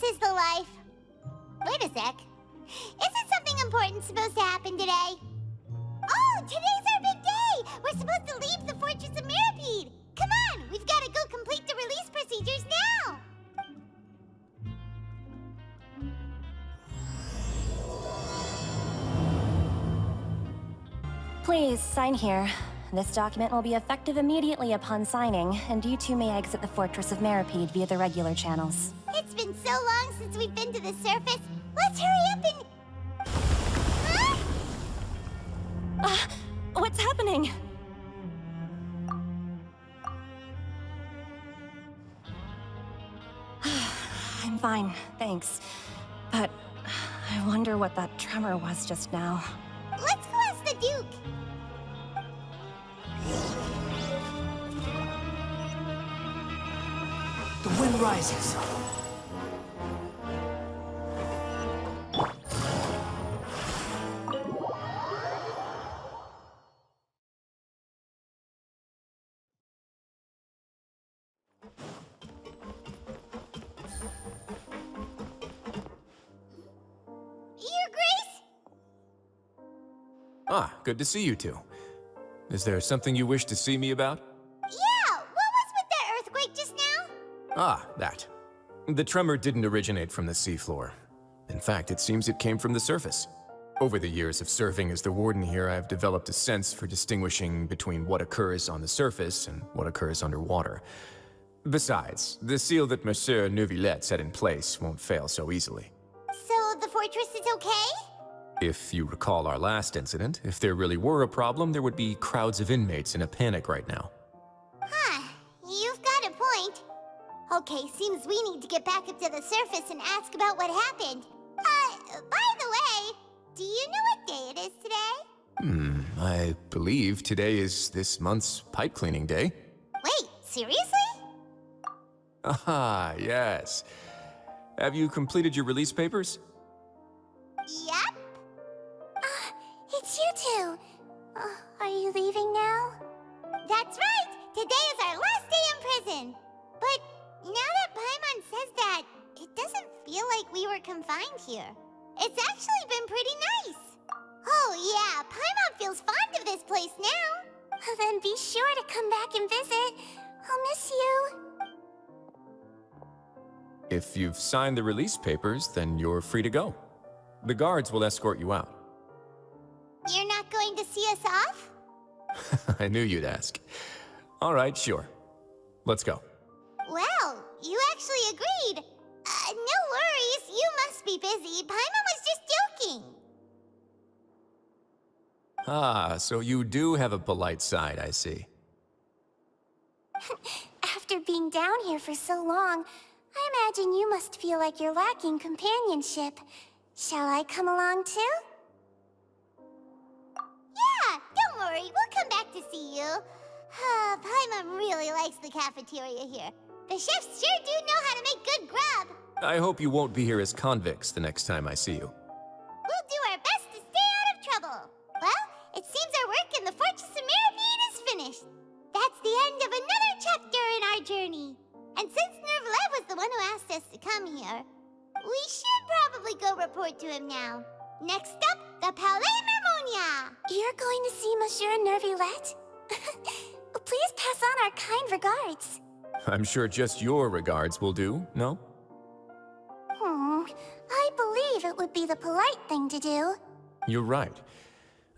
This is the life. Wait a sec. Isn't something important supposed to happen today? Oh, today's our big day! We're supposed to leave the Fortress of Mirapede! Come on, we've got to go complete the release procedures now! Please, sign here. This document will be effective immediately upon signing, and you two may exit the Fortress of Mirapede via the regular channels. It's been so long since we've been to the surface. Let's hurry up and... Huh? What's happening? I'm fine, thanks. But I wonder what that tremor was just now. Let's go ask the Duke. The wind rises. Your Grace? Ah, good to see you two. Is there something you wish to see me about? Yeah, what was with that earthquake just now? Ah, that. The tremor didn't originate from the seafloor. In fact, it seems it came from the surface. Over the years of serving as the warden here, I've developed a sense for distinguishing between what occurs on the surface and what occurs underwater. Besides, the seal that Monsieur Neuvillette set in place won't fail so easily. So the fortress is okay? If you recall our last incident, if there really were a problem, there would be crowds of inmates in a panic right now. Huh, you've got a point. Okay, seems we need to get back up to the surface and ask about what happened. By the way, do you know what day it is today? I believe today is this month's pipe cleaning day. Wait, seriously? Ah, yes. Have you completed your release papers? Yep. It's you two. Are you leaving now? That's right! Today is our last day in prison. But now that Paimon says that, it doesn't feel like we were confined here. It's actually been pretty nice. Oh yeah, Paimon feels fond of this place now. Then be sure to come back and visit. I'll miss you. If you've signed the release papers, then you're free to go. The guards will escort you out. You're not going to see us off? I knew you'd ask. All right, sure. Let's go. Well, you actually agreed. No worries, you must be busy. Paimon was just joking. Ah, so you do have a polite side, I see. After being down here for so long, I imagine you must feel like you're lacking companionship. Shall I come along too? Yeah, don't worry, we'll come back to see you. Paimon really likes the cafeteria here. The chefs sure do know how to make good grub. I hope you won't be here as convicts the next time I see you. We'll do our best to stay out of trouble. Well, it seems our work in the Fortress of Mirapede is finished. That's the end of another chapter in our journey. And since Neuvillette was the one who asked us to come here, we should probably go report to him now. Next up, the Palais Mermonia. You're going to see Monsieur Neuvillette? Please pass on our kind regards. I'm sure just your regards will do, no? I believe it would be the polite thing to do. You're right.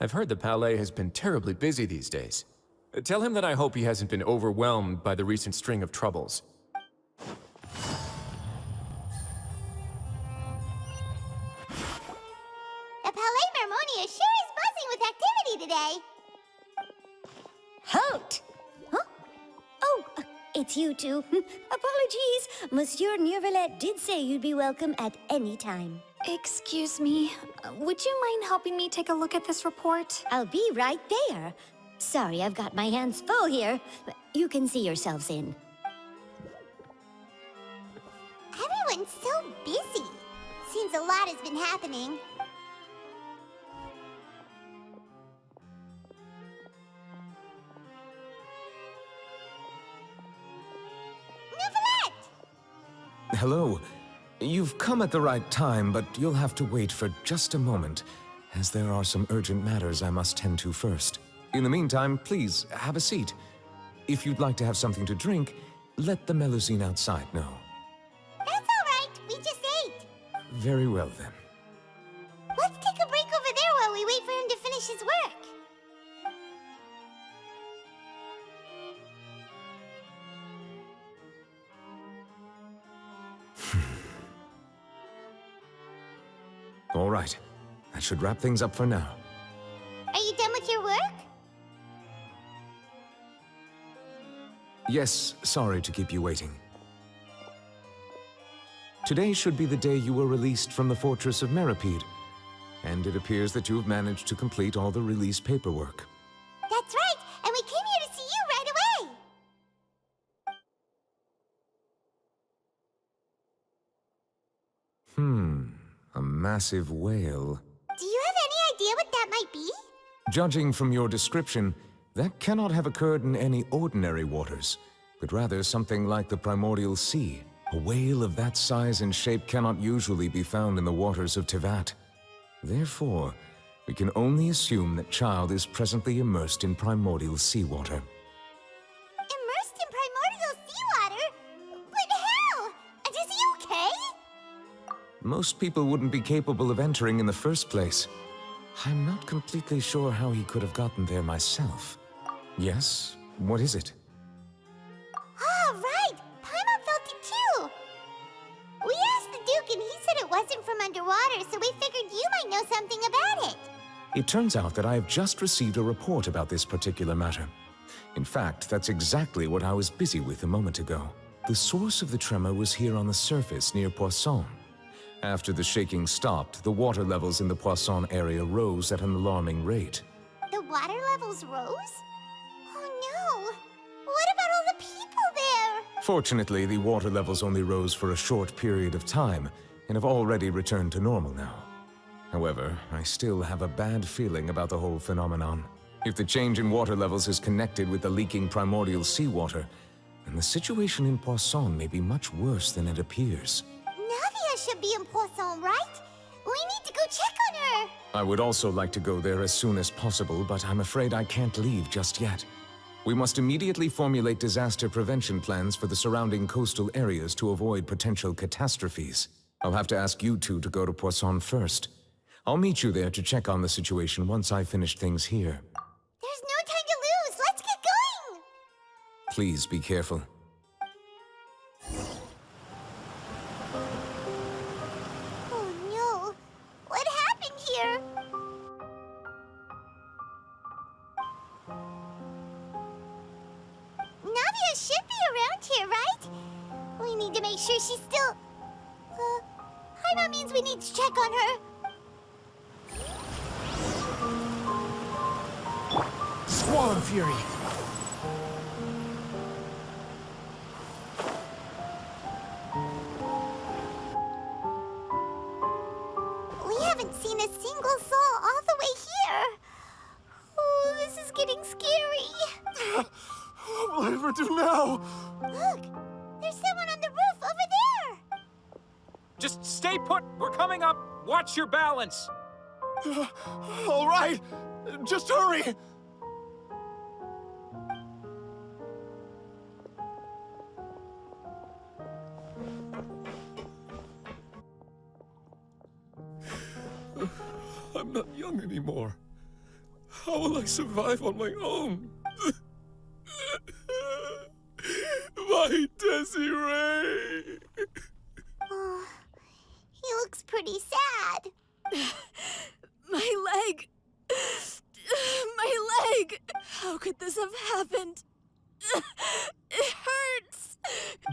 I've heard the Palais has been terribly busy these days. Tell him that I hope he hasn't been overwhelmed by the recent string of troubles. The Palais Mermonia sure is buzzing with activity today. Halt! Huh? Oh, it's you two. Apologies. Monsieur Neuvillette did say you'd be welcome at any time. Excuse me, would you mind helping me take a look at this report? I'll be right there. Sorry, I've got my hands full here. You can see yourselves in. Everyone's so busy. Seems a lot has been happening. Neuvillette! Hello. You've come at the right time, but you'll have to wait for just a moment, as there are some urgent matters I must tend to first. In the meantime, please, have a seat. If you'd like to have something to drink, let the Melusine outside know. That's all right. We just ate. Very well, then. Let's take a break over there while we wait for him to finish his work. All right. That should wrap things up for now. Are you done with your work? Yes, sorry to keep you waiting. Today should be the day you were released from the Fortress of Meripede, and it appears that you have managed to complete all the release paperwork. That's right, and we came here to see you right away. A massive whale. Do you have any idea what that might be? Judging from your description, that cannot have occurred in any ordinary waters, but rather something like the Primordial Sea. A whale of that size and shape cannot usually be found in the waters of Tevat. Therefore, we can only assume that Child is presently immersed in primordial seawater. Immersed in primordial seawater? But how? And is he okay? Most people wouldn't be capable of entering in the first place. I'm not completely sure how he could have gotten there myself. Yes? What is it? Ah, right! Paimon felt it too! We asked the Duke and he said it wasn't from underwater, so we figured you might know something about it. It turns out that I have just received a report about this particular matter. In fact, that's exactly what I was busy with a moment ago. The source of the tremor was here on the surface near Poisson. After the shaking stopped, the water levels in the Poisson area rose at an alarming rate. The water levels rose? Oh no! What about all the people there? Fortunately, the water levels only rose for a short period of time and have already returned to normal now. However, I still have a bad feeling about the whole phenomenon. If the change in water levels is connected with the leaking primordial seawater, then the situation in Poisson may be much worse than it appears. Navia should be in Poisson, right? We need to go check on her! I would also like to go there as soon as possible, but I'm afraid I can't leave just yet. We must immediately formulate disaster prevention plans for the surrounding coastal areas to avoid potential catastrophes. I'll have to ask you two to go to Poisson first. I'll meet you there to check on the situation once I've finished things here. There's no time to lose! Let's get going! Please be careful. Oh no! What happened here? Navia should be around here, right? We need to make sure she's still... Paimon means we need to check on her. Squall Fury! We haven't seen a single soul all the way here. Oh, this is getting scary. What will I ever do now? Look, there's someone on the roof over there. Just stay put! We're coming up! Watch your balance! All right, just hurry! I'm not young anymore. How will I survive on my own? My Desiree! Oh, he looks pretty sad. My leg! My leg! How could this have happened? It hurts!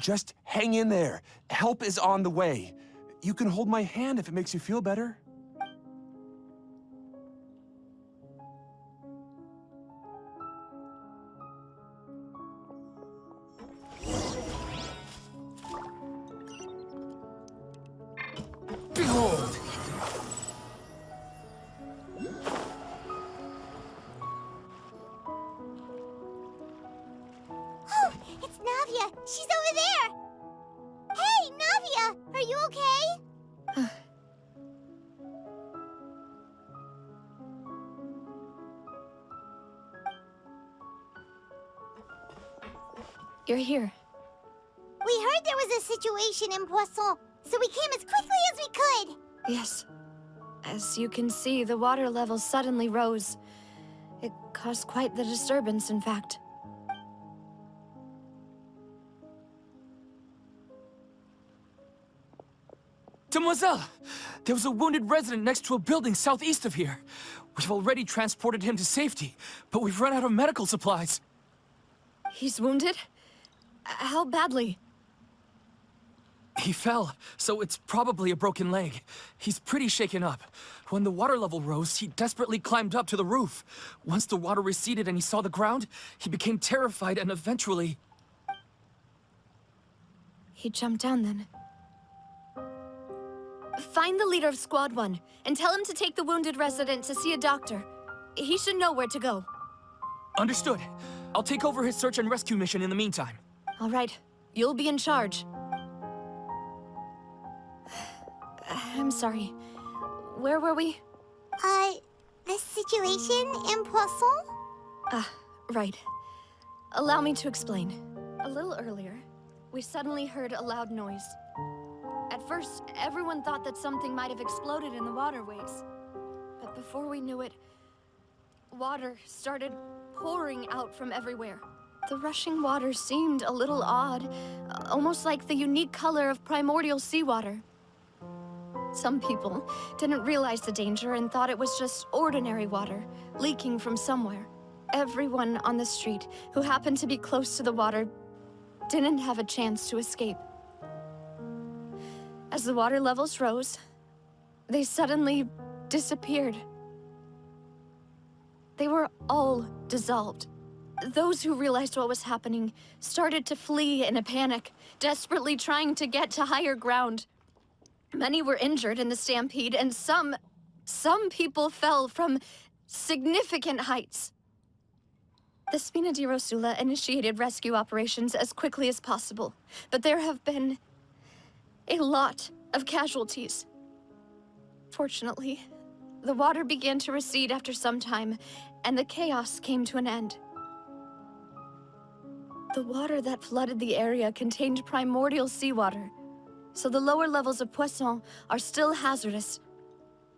Just hang in there. Help is on the way. You can hold my hand if it makes you feel better. Behold! Oh, it's Navia. She's over there. Hey, Navia, are you okay? You're here. We heard there was a situation in Poisson, so we came as quickly as we could. Yes. As you can see, the water level suddenly rose. It caused quite the disturbance, in fact. Demoiselle! There was a wounded resident next to a building southeast of here. We've already transported him to safety, but we've run out of medical supplies. He's wounded? How badly? He fell, so it's probably a broken leg. He's pretty shaken up. When the water level rose, he desperately climbed up to the roof. Once the water receded and he saw the ground, he became terrified and eventually... He jumped down then. Find the leader of Squad 1, and tell him to take the wounded resident to see a doctor. He should know where to go. Understood. I'll take over his search and rescue mission in the meantime. All right. You'll be in charge. I'm sorry. Where were we? The situation in Poisson? Right. Allow me to explain. A little earlier, we suddenly heard a loud noise. At first, everyone thought that something might have exploded in the waterways. But before we knew it, water started pouring out from everywhere. The rushing water seemed a little odd, almost like the unique color of primordial seawater. Some people didn't realize the danger and thought it was just ordinary water, leaking from somewhere. Everyone on the street who happened to be close to the water didn't have a chance to escape. As the water levels rose, they suddenly disappeared. They were all dissolved. Those who realized what was happening started to flee in a panic, desperately trying to get to higher ground. Many were injured in the stampede, and some people fell from significant heights. The Spina di Rosula initiated rescue operations as quickly as possible, but there have been a lot of casualties. Fortunately, the water began to recede after some time, and the chaos came to an end. The water that flooded the area contained primordial seawater, so the lower levels of Poisson are still hazardous.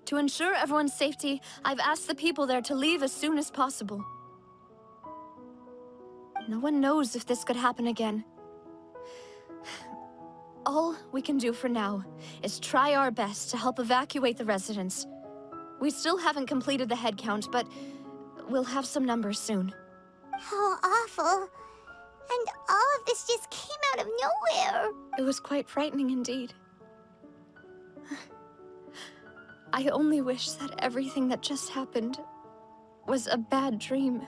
To ensure everyone's safety, I've asked the people there to leave as soon as possible. No one knows if this could happen again. All we can do for now is try our best to help evacuate the residents. We still haven't completed the head count, but we'll have some numbers soon. How awful. And all of this just came out of nowhere. It was quite frightening indeed. I only wish that everything that just happened was a bad dream.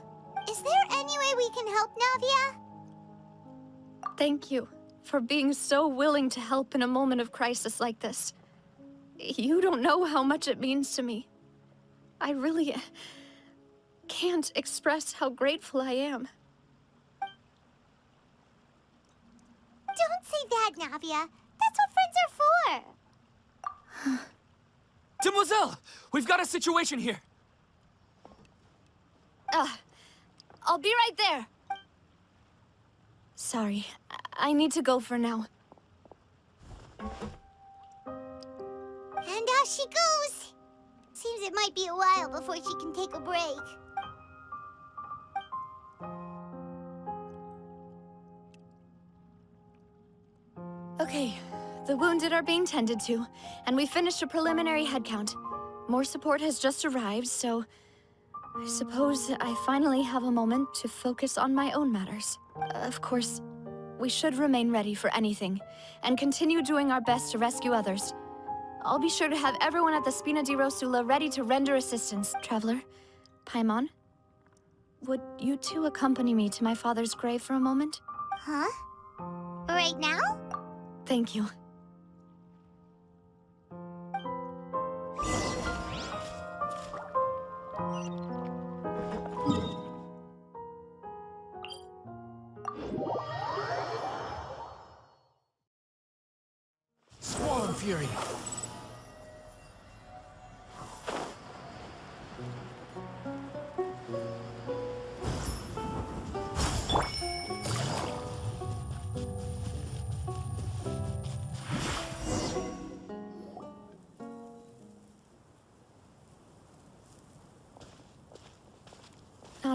Is there any way we can help, Navia? Thank you for being so willing to help in a moment of crisis like this. You don't know how much it means to me. I really can't express how grateful I am. Don't say that, Navia. That's what friends are for. Demoiselle! We've got a situation here! I'll be right there. Sorry, I need to go for now. And off she goes. Seems it might be a while before she can take a break. Okay, the wounded are being tended to, and we finished a preliminary head count. More support has just arrived, so I suppose I finally have a moment to focus on my own matters. Of course, we should remain ready for anything, and continue doing our best to rescue others. I'll be sure to have everyone at the Spina di Rosula ready to render assistance. Traveler, Paimon, would you two accompany me to my father's grave for a moment? Huh? Right now? Thank you. Squall Fury.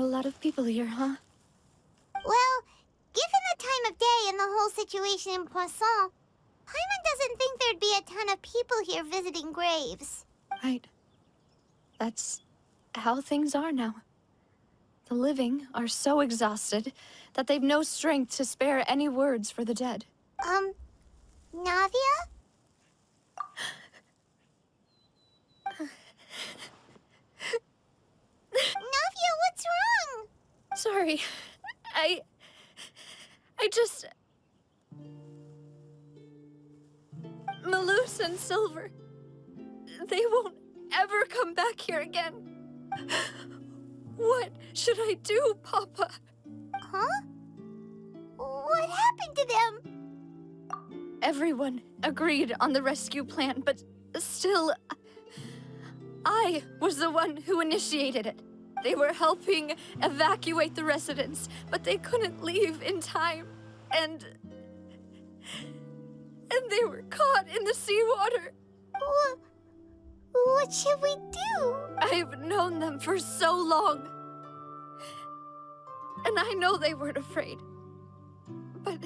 lot of people here, huh? Well, given the time of day and the whole situation in Poisson, Paimon doesn't think there'd be a ton of people here visiting graves. Right. That's how things are now. The living are so exhausted that they've no strength to spare any words for the dead. Navia? Navia, what's wrong? Sorry. I just... Malus and Silver... They won't ever come back here again. What should I do, Papa? Huh? What happened to them? Everyone agreed on the rescue plan, but still... I was the one who initiated it. They were helping evacuate the residents, but they couldn't leave in time. And they were caught in the seawater. What should we do? I've known them for so long. And I know they weren't afraid. But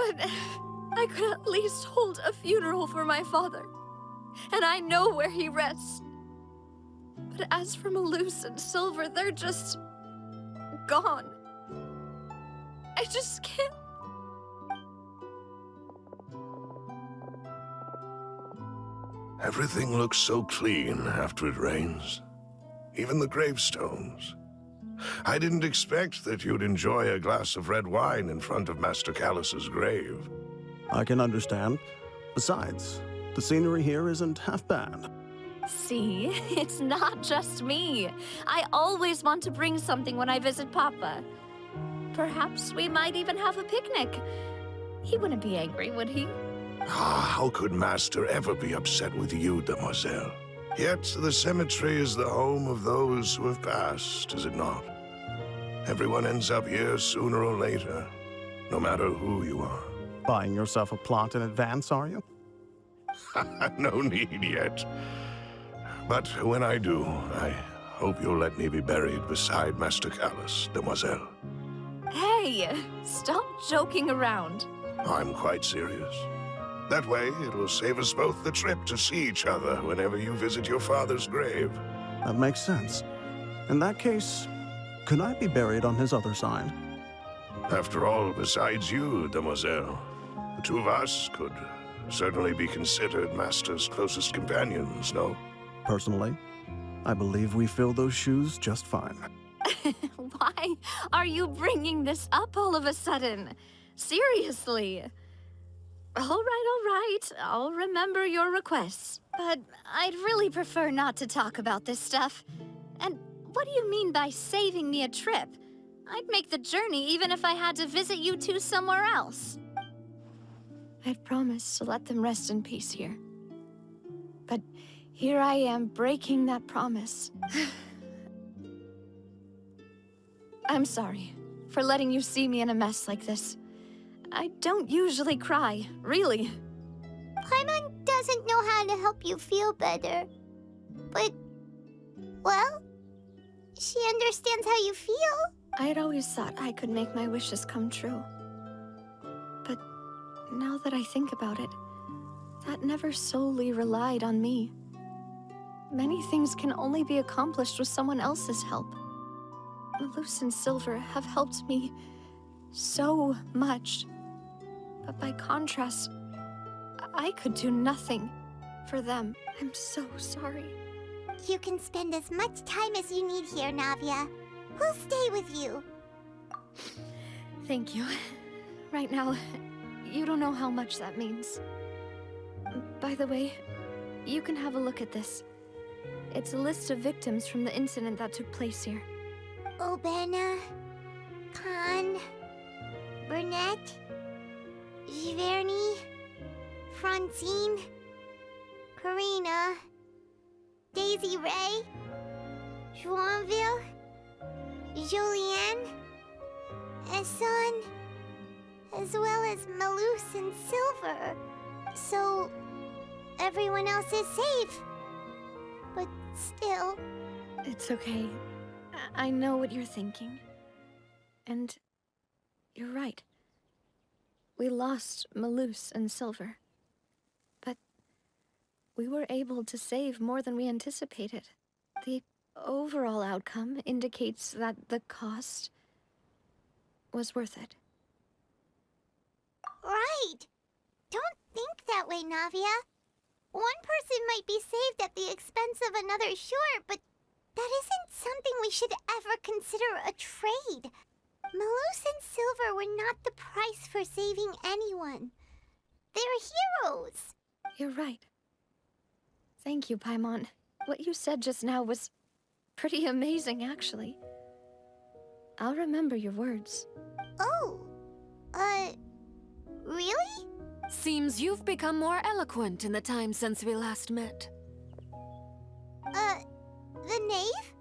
I could at least hold a funeral for my father. And I know where he rests. But as for Malus and Silver, they're just... gone. I just can't... Everything looks so clean after it rains. Even the gravestones. I didn't expect that you'd enjoy a glass of red wine in front of Master Callus's grave. I can understand. Besides, the scenery here isn't half bad. See, it's not just me. I always want to bring something when I visit Papa. Perhaps we might even have a picnic. He wouldn't be angry, would he? How could Master ever be upset with you, Demoiselle? Yet the cemetery is the home of those who have passed, is it not? Everyone ends up here sooner or later, no matter who you are. Buying yourself a plot in advance, are you? No need yet. But when I do, I hope you'll let me be buried beside Master Callus, Demoiselle. Hey, stop joking around. I'm quite serious. That way, it'll save us both the trip to see each other whenever you visit your father's grave. That makes sense. In that case, could I be buried on his other side? After all, besides you, Demoiselle, the two of us could certainly be considered Master's closest companions, no? Personally, I believe we fill those shoes just fine. Why are you bringing this up all of a sudden? Seriously. All right. I'll remember your requests. But I'd really prefer not to talk about this stuff. And what do you mean by saving me a trip? I'd make the journey even if I had to visit you two somewhere else. I'd promised to let them rest in peace here. But here I am breaking that promise. I'm sorry for letting you see me in a mess like this. I don't usually cry, really. Paimon doesn't know how to help you feel better. But, well, she understands how you feel. I had always thought I could make my wishes come true. But now that I think about it, that never solely relied on me. Many things can only be accomplished with someone else's help. Malus and Silver have helped me so much. But by contrast, I could do nothing for them. I'm so sorry. You can spend as much time as you need here, Navia. We'll stay with you. Thank you. Right now, you don't know how much that means. By the way, you can have a look at this. It's a list of victims from the incident that took place here. Obena, Khan, Burnett, Giverny, Francine, Karina, Daisy Ray, Joinville, Julianne, Esson, as well as Malus and Silver. So, everyone else is safe. But still... It's okay. I know what you're thinking. And you're right. We lost Malus and Silver. But we were able to save more than we anticipated. The overall outcome indicates that the cost was worth it. Right. Don't think that way, Navia. One person might be saved at the expense of another, sure, but that isn't something we should ever consider a trade. Malus and Silver were not the price for saving anyone. They're heroes. You're right. Thank you, Paimon. What you said just now was pretty amazing, actually. I'll remember your words. Oh, really? Seems you've become more eloquent in the time since we last met. The knave?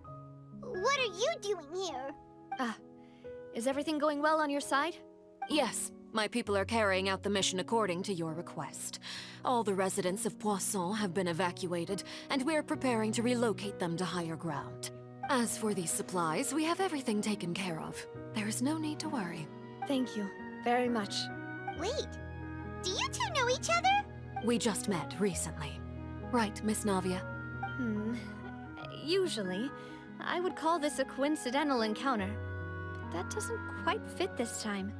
What are you doing here? Is everything going well on your side? Yes, my people are carrying out the mission according to your request. All the residents of Poisson have been evacuated, and we're preparing to relocate them to higher ground. As for these supplies, we have everything taken care of. There is no need to worry. Thank you very much. Wait, do you two know each other? We just met recently. Right, Miss Navia? Usually, I would call this a coincidental encounter. But that doesn't quite fit this time.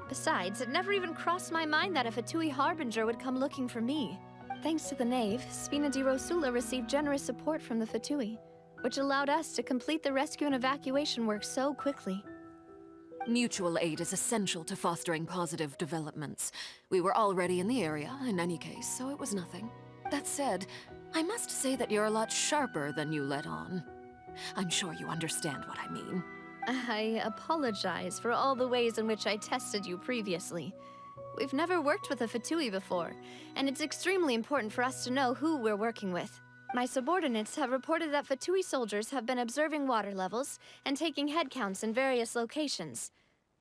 Besides, it never even crossed my mind that a Fatui Harbinger would come looking for me. Thanks to the Knave, Spina di Rosula received generous support from the Fatui, which allowed us to complete the rescue and evacuation work so quickly. Mutual aid is essential to fostering positive developments. We were already in the area, in any case, so it was nothing. That said, I must say that you're a lot sharper than you let on. I'm sure you understand what I mean. I apologize for all the ways in which I tested you previously. We've never worked with a Fatui before, and it's extremely important for us to know who we're working with. My subordinates have reported that Fatui soldiers have been observing water levels and taking head counts in various locations.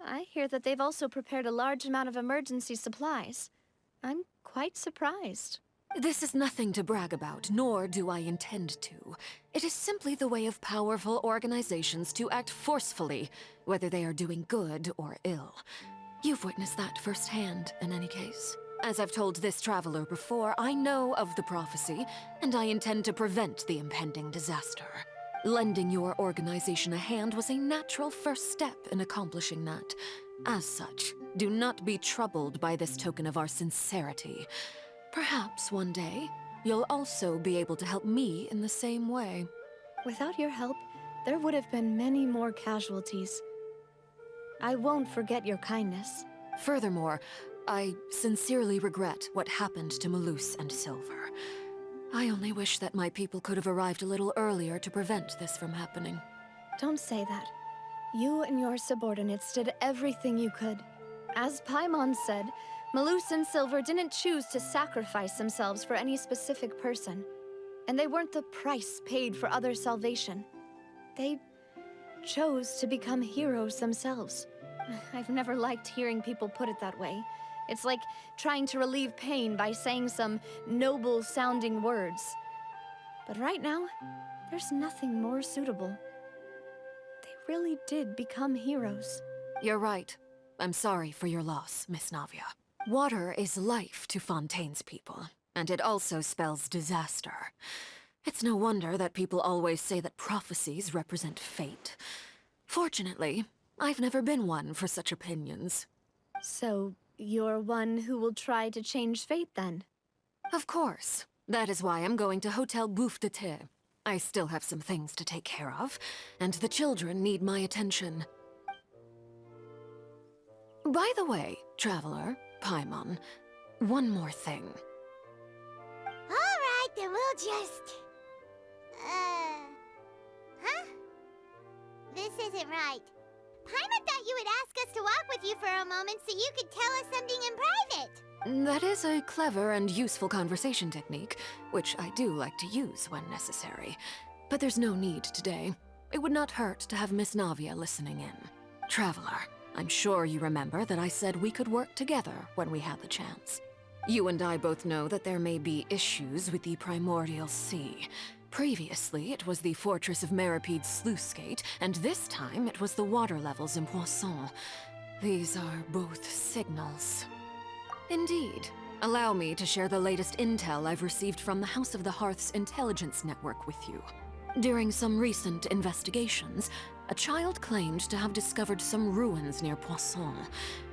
I hear that they've also prepared a large amount of emergency supplies. I'm quite surprised. This is nothing to brag about, nor do I intend to. It is simply the way of powerful organizations to act forcefully, whether they are doing good or ill. You've witnessed that firsthand, in any case. As I've told this traveler before, I know of the prophecy, and I intend to prevent the impending disaster. Lending your organization a hand was a natural first step in accomplishing that. As such, do not be troubled by this token of our sincerity. Perhaps one day, you'll also be able to help me in the same way. Without your help, there would have been many more casualties. I won't forget your kindness. Furthermore, I sincerely regret what happened to Malus and Silver. I only wish that my people could have arrived a little earlier to prevent this from happening. Don't say that. You and your subordinates did everything you could. As Paimon said, Malus and Silver didn't choose to sacrifice themselves for any specific person. And they weren't the price paid for other salvation. They chose to become heroes themselves. I've never liked hearing people put it that way. It's like trying to relieve pain by saying some noble-sounding words. But right now, there's nothing more suitable. They really did become heroes. You're right. I'm sorry for your loss, Miss Navia. Water is life to Fontaine's people, and it also spells disaster. It's no wonder that people always say that prophecies represent fate. Fortunately, I've never been one for such opinions. So, you're one who will try to change fate, then? Of course. That is why I'm going to Hotel Bouffe de Thé. I still have some things to take care of, and the children need my attention. By the way, Traveler, Paimon, one more thing. Alright, then we'll just... Huh? This isn't right. Paimon thought you would ask us to walk with you for a moment so you could tell us something in private. That is a clever and useful conversation technique, which I do like to use when necessary. But there's no need today. It would not hurt to have Miss Navia listening in. Traveler, I'm sure you remember that I said we could work together when we had the chance. You and I both know that there may be issues with the Primordial Sea. Previously, it was the fortress of Maripede's sluice gate, and this time it was the water levels in Poisson. These are both signals. Indeed. Allow me to share the latest intel I've received from the House of the Hearth's intelligence network with you. During some recent investigations, a child claimed to have discovered some ruins near Poisson.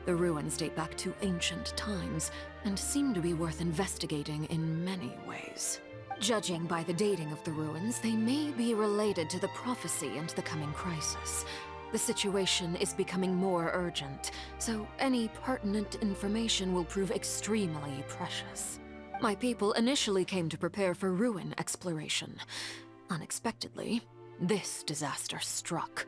The ruins date back to ancient times, and seem to be worth investigating in many ways. Judging by the dating of the ruins, they may be related to the prophecy and the coming crisis. The situation is becoming more urgent, so any pertinent information will prove extremely precious. My people initially came to prepare for ruin exploration. Unexpectedly, this disaster struck,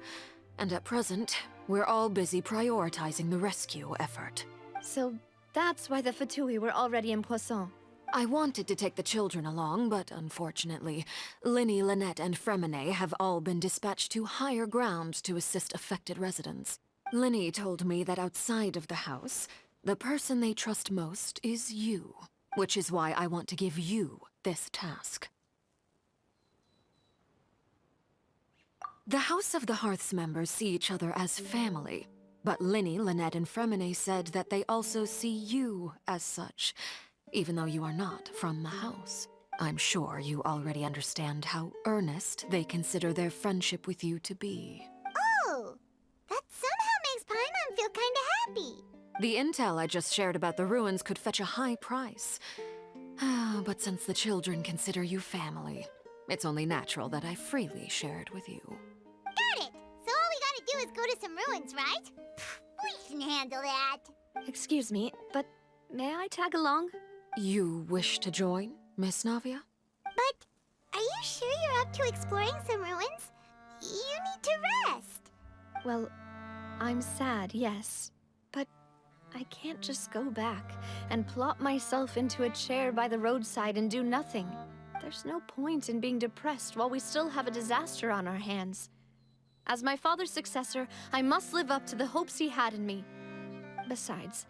and at present, we're all busy prioritizing the rescue effort. So that's why the Fatui were already in Poisson. I wanted to take the children along, but unfortunately, Linny, Lynette, and Fremine have all been dispatched to higher ground to assist affected residents. Linny told me that outside of the house, the person they trust most is you, which is why I want to give you this task. The House of the Hearth's members see each other as family, but Linny, Lynette, and Fremine said that they also see you as such, even though you are not from the house. I'm sure you already understand how earnest they consider their friendship with you to be. Oh, that somehow makes Paimon feel kinda happy. The intel I just shared about the ruins could fetch a high price. But since the children consider you family, it's only natural that I freely share it with you. Got it! So all we gotta do is go to some ruins, right? We can handle that. Excuse me, but may I tag along? You wish to join, Miss Navia? But are you sure you're up to exploring some ruins? You need to rest. Well, I'm sad, yes. But I can't just go back and plop myself into a chair by the roadside and do nothing. There's no point in being depressed while we still have a disaster on our hands. As my father's successor, I must live up to the hopes he had in me. Besides,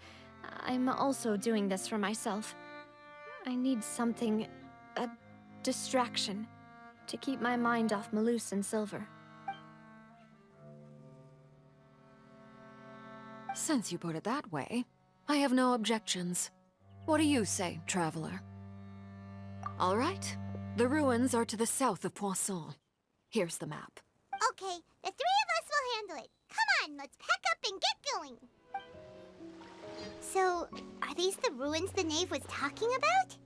I'm also doing this for myself. I need something, a distraction, to keep my mind off Malus and Silver. Since you put it that way, I have no objections. What do you say, traveler? All right. The ruins are to the south of Poisson. Here's the map. Okay, the three of us will handle it. Come on, let's pack up and get going. So, are these the ruins the knave was talking about?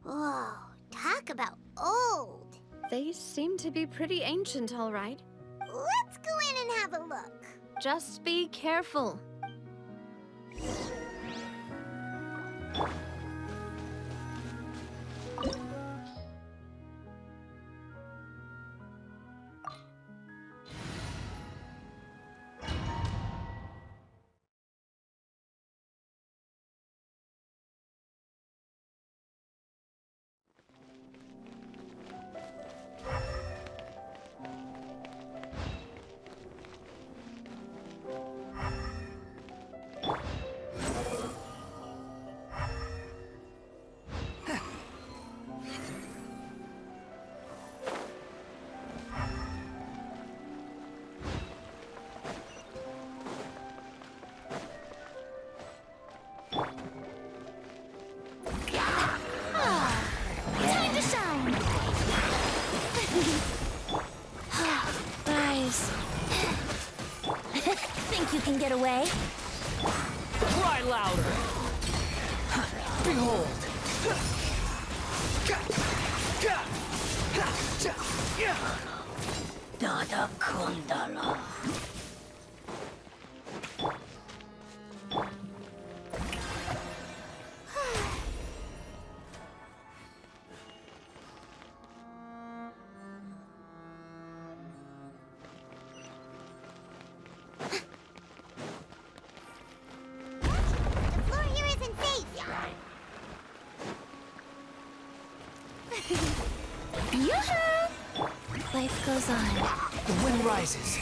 Whoa, talk about old. They seem to be pretty ancient, all right. Let's go in and have a look. Just be careful. Time to shine! Rise. Think you can get away? Cry louder! Behold! Dada Kundala. The floor here isn't safe. Yoo-hoo! Life goes on. The wind rises.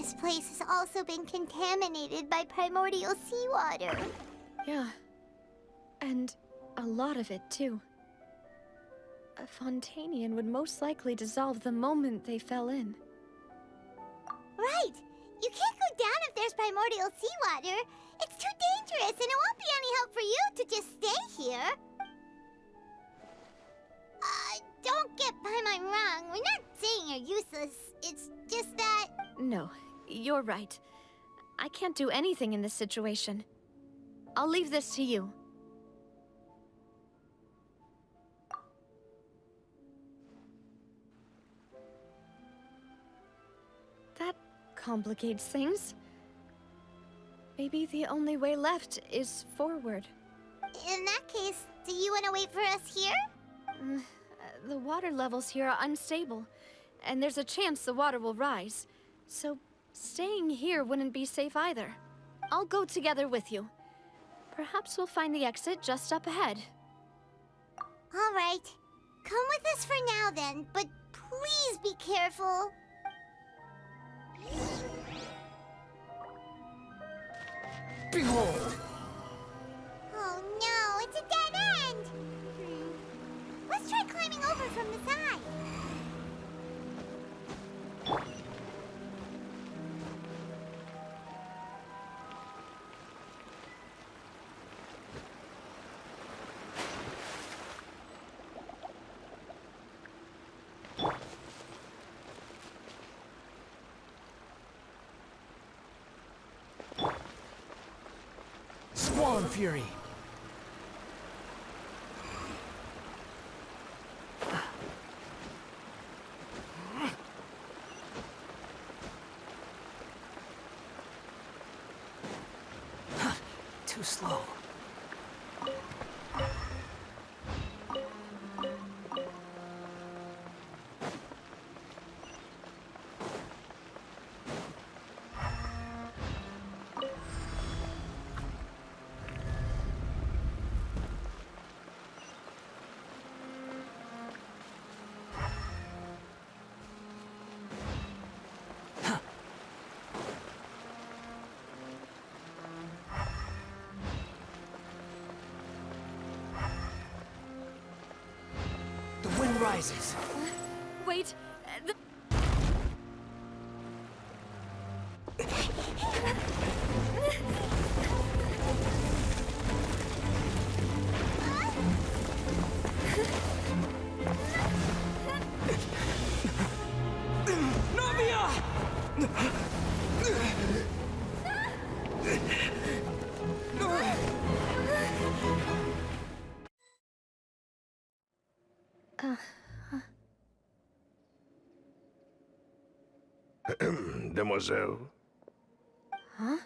This place has also been contaminated by primordial seawater. Yeah. And a lot of it, too. A Fontainian would most likely dissolve the moment they fell in. Right! You can't go down if there's primordial seawater. It's too dangerous, and it won't be any help for you to just stay here. Don't get by my wrong. We're not saying you're useless. It's just that... No, you're right. I can't do anything in this situation. I'll leave this to you. That complicates things. Maybe the only way left is forward. In that case, do you want to wait for us here? The water levels here are unstable, and there's a chance the water will rise. So, staying here wouldn't be safe either. I'll go together with you. Perhaps we'll find the exit just up ahead. All right. Come with us for now then, but please be careful. Behold! Oh no, it's a dead end! Let's try climbing over from the side. Squall Fury! Too slow. The wind rises. Wait, Demoiselle? Huh?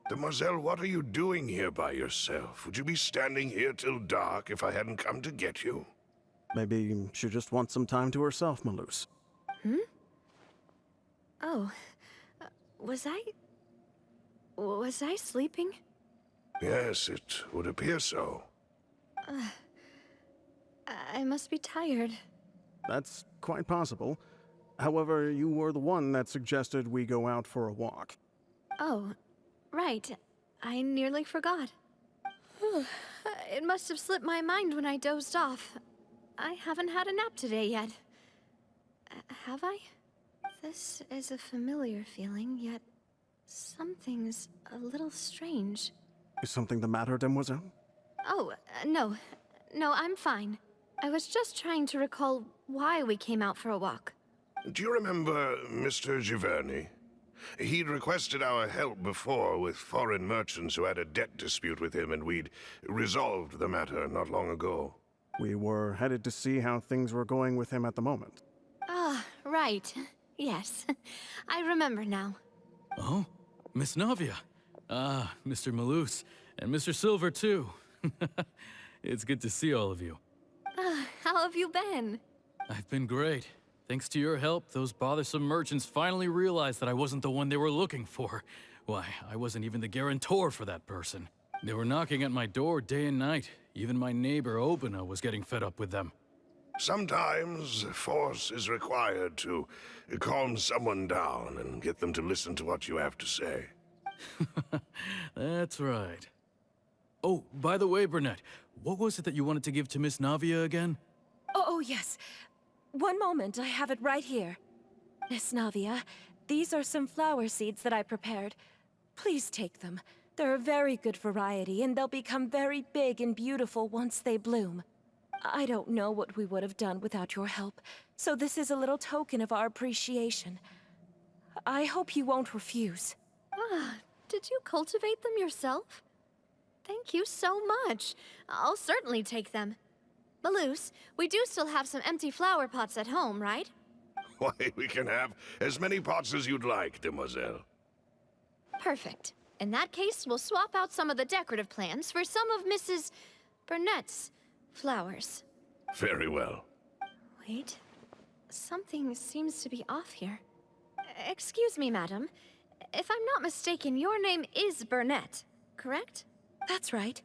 Demoiselle, what are you doing here by yourself? Would you be standing here till dark if I hadn't come to get you? Maybe she just wants some time to herself, Maloose. Oh. Was I sleeping? Yes, it would appear so. I must be tired. That's quite possible. However, you were the one that suggested we go out for a walk. Oh, right. I nearly forgot. It must have slipped my mind when I dozed off. I haven't had a nap today yet. Have I? This is a familiar feeling, yet something's a little strange. Is something the matter, Demoiselle? Oh, no. No, I'm fine. I was just trying to recall why we came out for a walk. Do you remember Mr. Giverny? He'd requested our help before with foreign merchants who had a debt dispute with him, and we'd resolved the matter not long ago. We were headed to see how things were going with him at the moment. Ah, right. Yes. I remember now. Oh, Miss Navia. Ah, Mr. Maloose. And Mr. Silver, too. It's good to see all of you. How have you been? I've been great. Thanks to your help, those bothersome merchants finally realized that I wasn't the one they were looking for. Why, I wasn't even the guarantor for that person. They were knocking at my door day and night. Even my neighbor, Obina, was getting fed up with them. Sometimes force is required to calm someone down and get them to listen to what you have to say. That's right. Oh, by the way, Burnett, what was it that you wanted to give to Miss Navia again? Oh, yes. One moment, I have it right here. Miss Navia, these are some flower seeds that I prepared. Please take them. They're a very good variety, and they'll become very big and beautiful once they bloom. I don't know what we would have done without your help, so this is a little token of our appreciation. I hope you won't refuse. Ah, did you cultivate them yourself? Thank you so much. I'll certainly take them. Maloose, we do still have some empty flower pots at home, right? Why, we can have as many pots as you'd like, demoiselle. Perfect. In that case, we'll swap out some of the decorative plants for some of Mrs. Burnett's flowers. Very well. Wait. Something seems to be off here. Excuse me, madam. If I'm not mistaken, your name is Burnett, correct? That's right.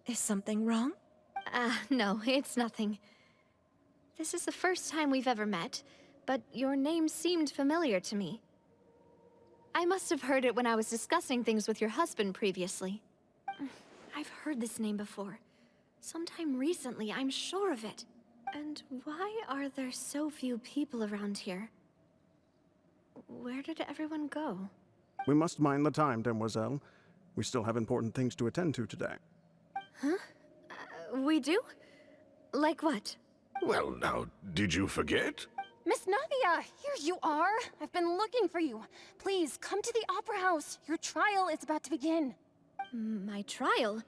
Is something wrong? No, it's nothing. This is the first time we've ever met, but your name seemed familiar to me. I must have heard it when I was discussing things with your husband previously. I've heard this name before. Sometime recently, I'm sure of it. And why are there so few people around here? Where did everyone go? We must mind the time, demoiselle. We still have important things to attend to today. Huh? We do? Like what? Well, now, did you forget? Miss Navia, here you are. I've been looking for you. Please, come to the Opera House. Your trial is about to begin. My trial?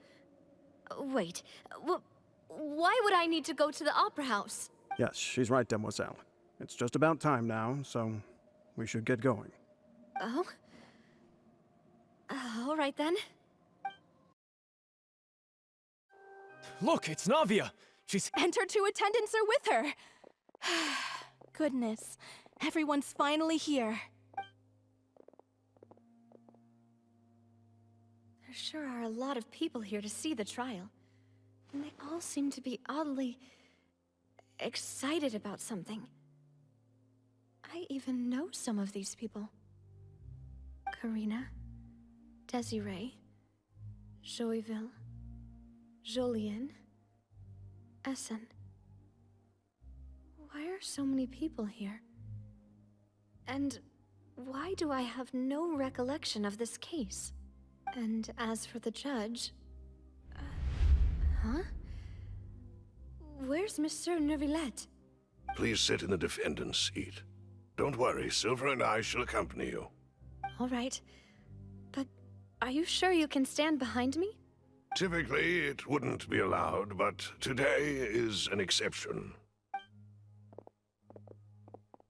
Wait, why would I need to go to the Opera House? Yes, she's right, demoiselle. It's just about time now, so we should get going. Oh? All right then. Look, it's Navia! She's... And her two attendants are with her. Goodness, everyone's finally here. There sure are a lot of people here to see the trial. And they all seem to be oddly excited about something. I even know some of these people. Karina, Desiree, Joyville, Jolien, Essen. Why are so many people here? And why do I have no recollection of this case? And as for the judge... huh? Where's Monsieur Neuvillette? Please sit in the defendant's seat. Don't worry, Silver and I shall accompany you. All right. But are you sure you can stand behind me? Typically, it wouldn't be allowed, but today is an exception.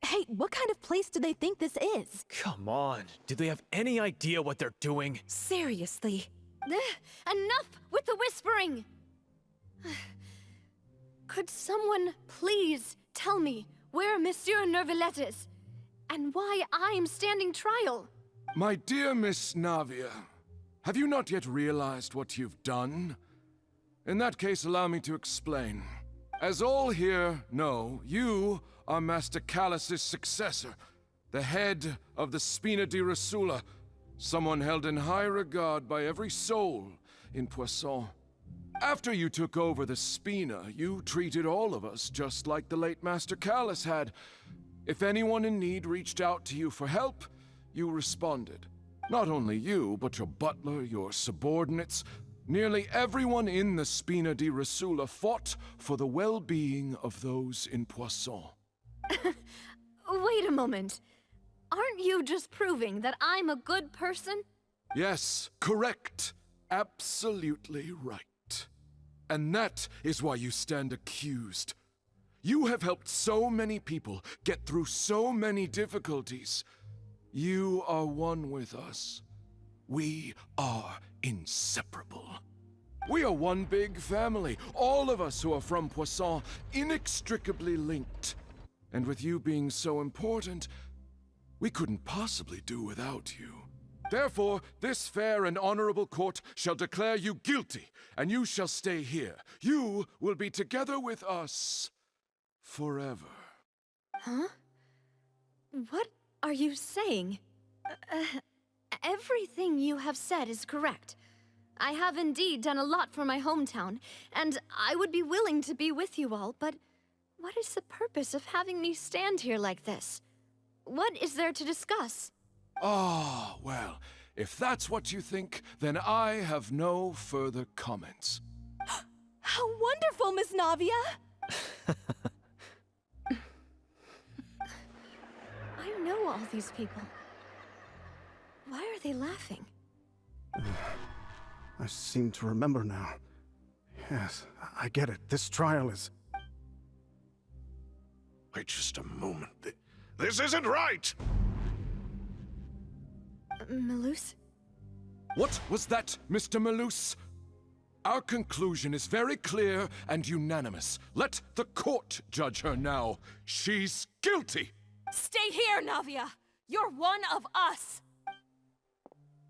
Hey, what kind of place do they think this is? Come on, do they have any idea what they're doing? Seriously. Enough with the whispering! Could someone please tell me where Monsieur Neuvillette is? And why I'm standing trial? My dear Miss Navia, have you not yet realized what you've done? In that case, allow me to explain. As all here know, you are Master Callus's successor, the head of the Spina di Rosula, someone held in high regard by every soul in Poisson. After you took over the Spina, you treated all of us just like the late Master Callus had. If anyone in need reached out to you for help, you responded. Not only you, but your butler, your subordinates, nearly everyone in the Spina di Rosula fought for the well-being of those in Poisson. Wait a moment. Aren't you just proving that I'm a good person? Yes, correct. Absolutely right. And that is why you stand accused. You have helped so many people get through so many difficulties. You are one with us. We are inseparable. We are one big family, all of us who are from Poisson, inextricably linked. And with you being so important, we couldn't possibly do without you. Therefore, this fair and honorable court shall declare you guilty, and you shall stay here. You will be together with us forever. Huh? What are you saying? Everything you have said is correct. I have indeed done a lot for my hometown, and I would be willing to be with you all, but what is the purpose of having me stand here like this? What is there to discuss? Ah, well, if that's what you think, then I have no further comments. How wonderful, Miss Navia! I know all these people. Why are they laughing? I seem to remember now. Yes, I get it. This trial is... Wait just a moment. This isn't right! Malus? What was that, Mr. Malus? Our conclusion is very clear and unanimous. Let the court judge her now. She's guilty! Stay here, Navia! You're one of us!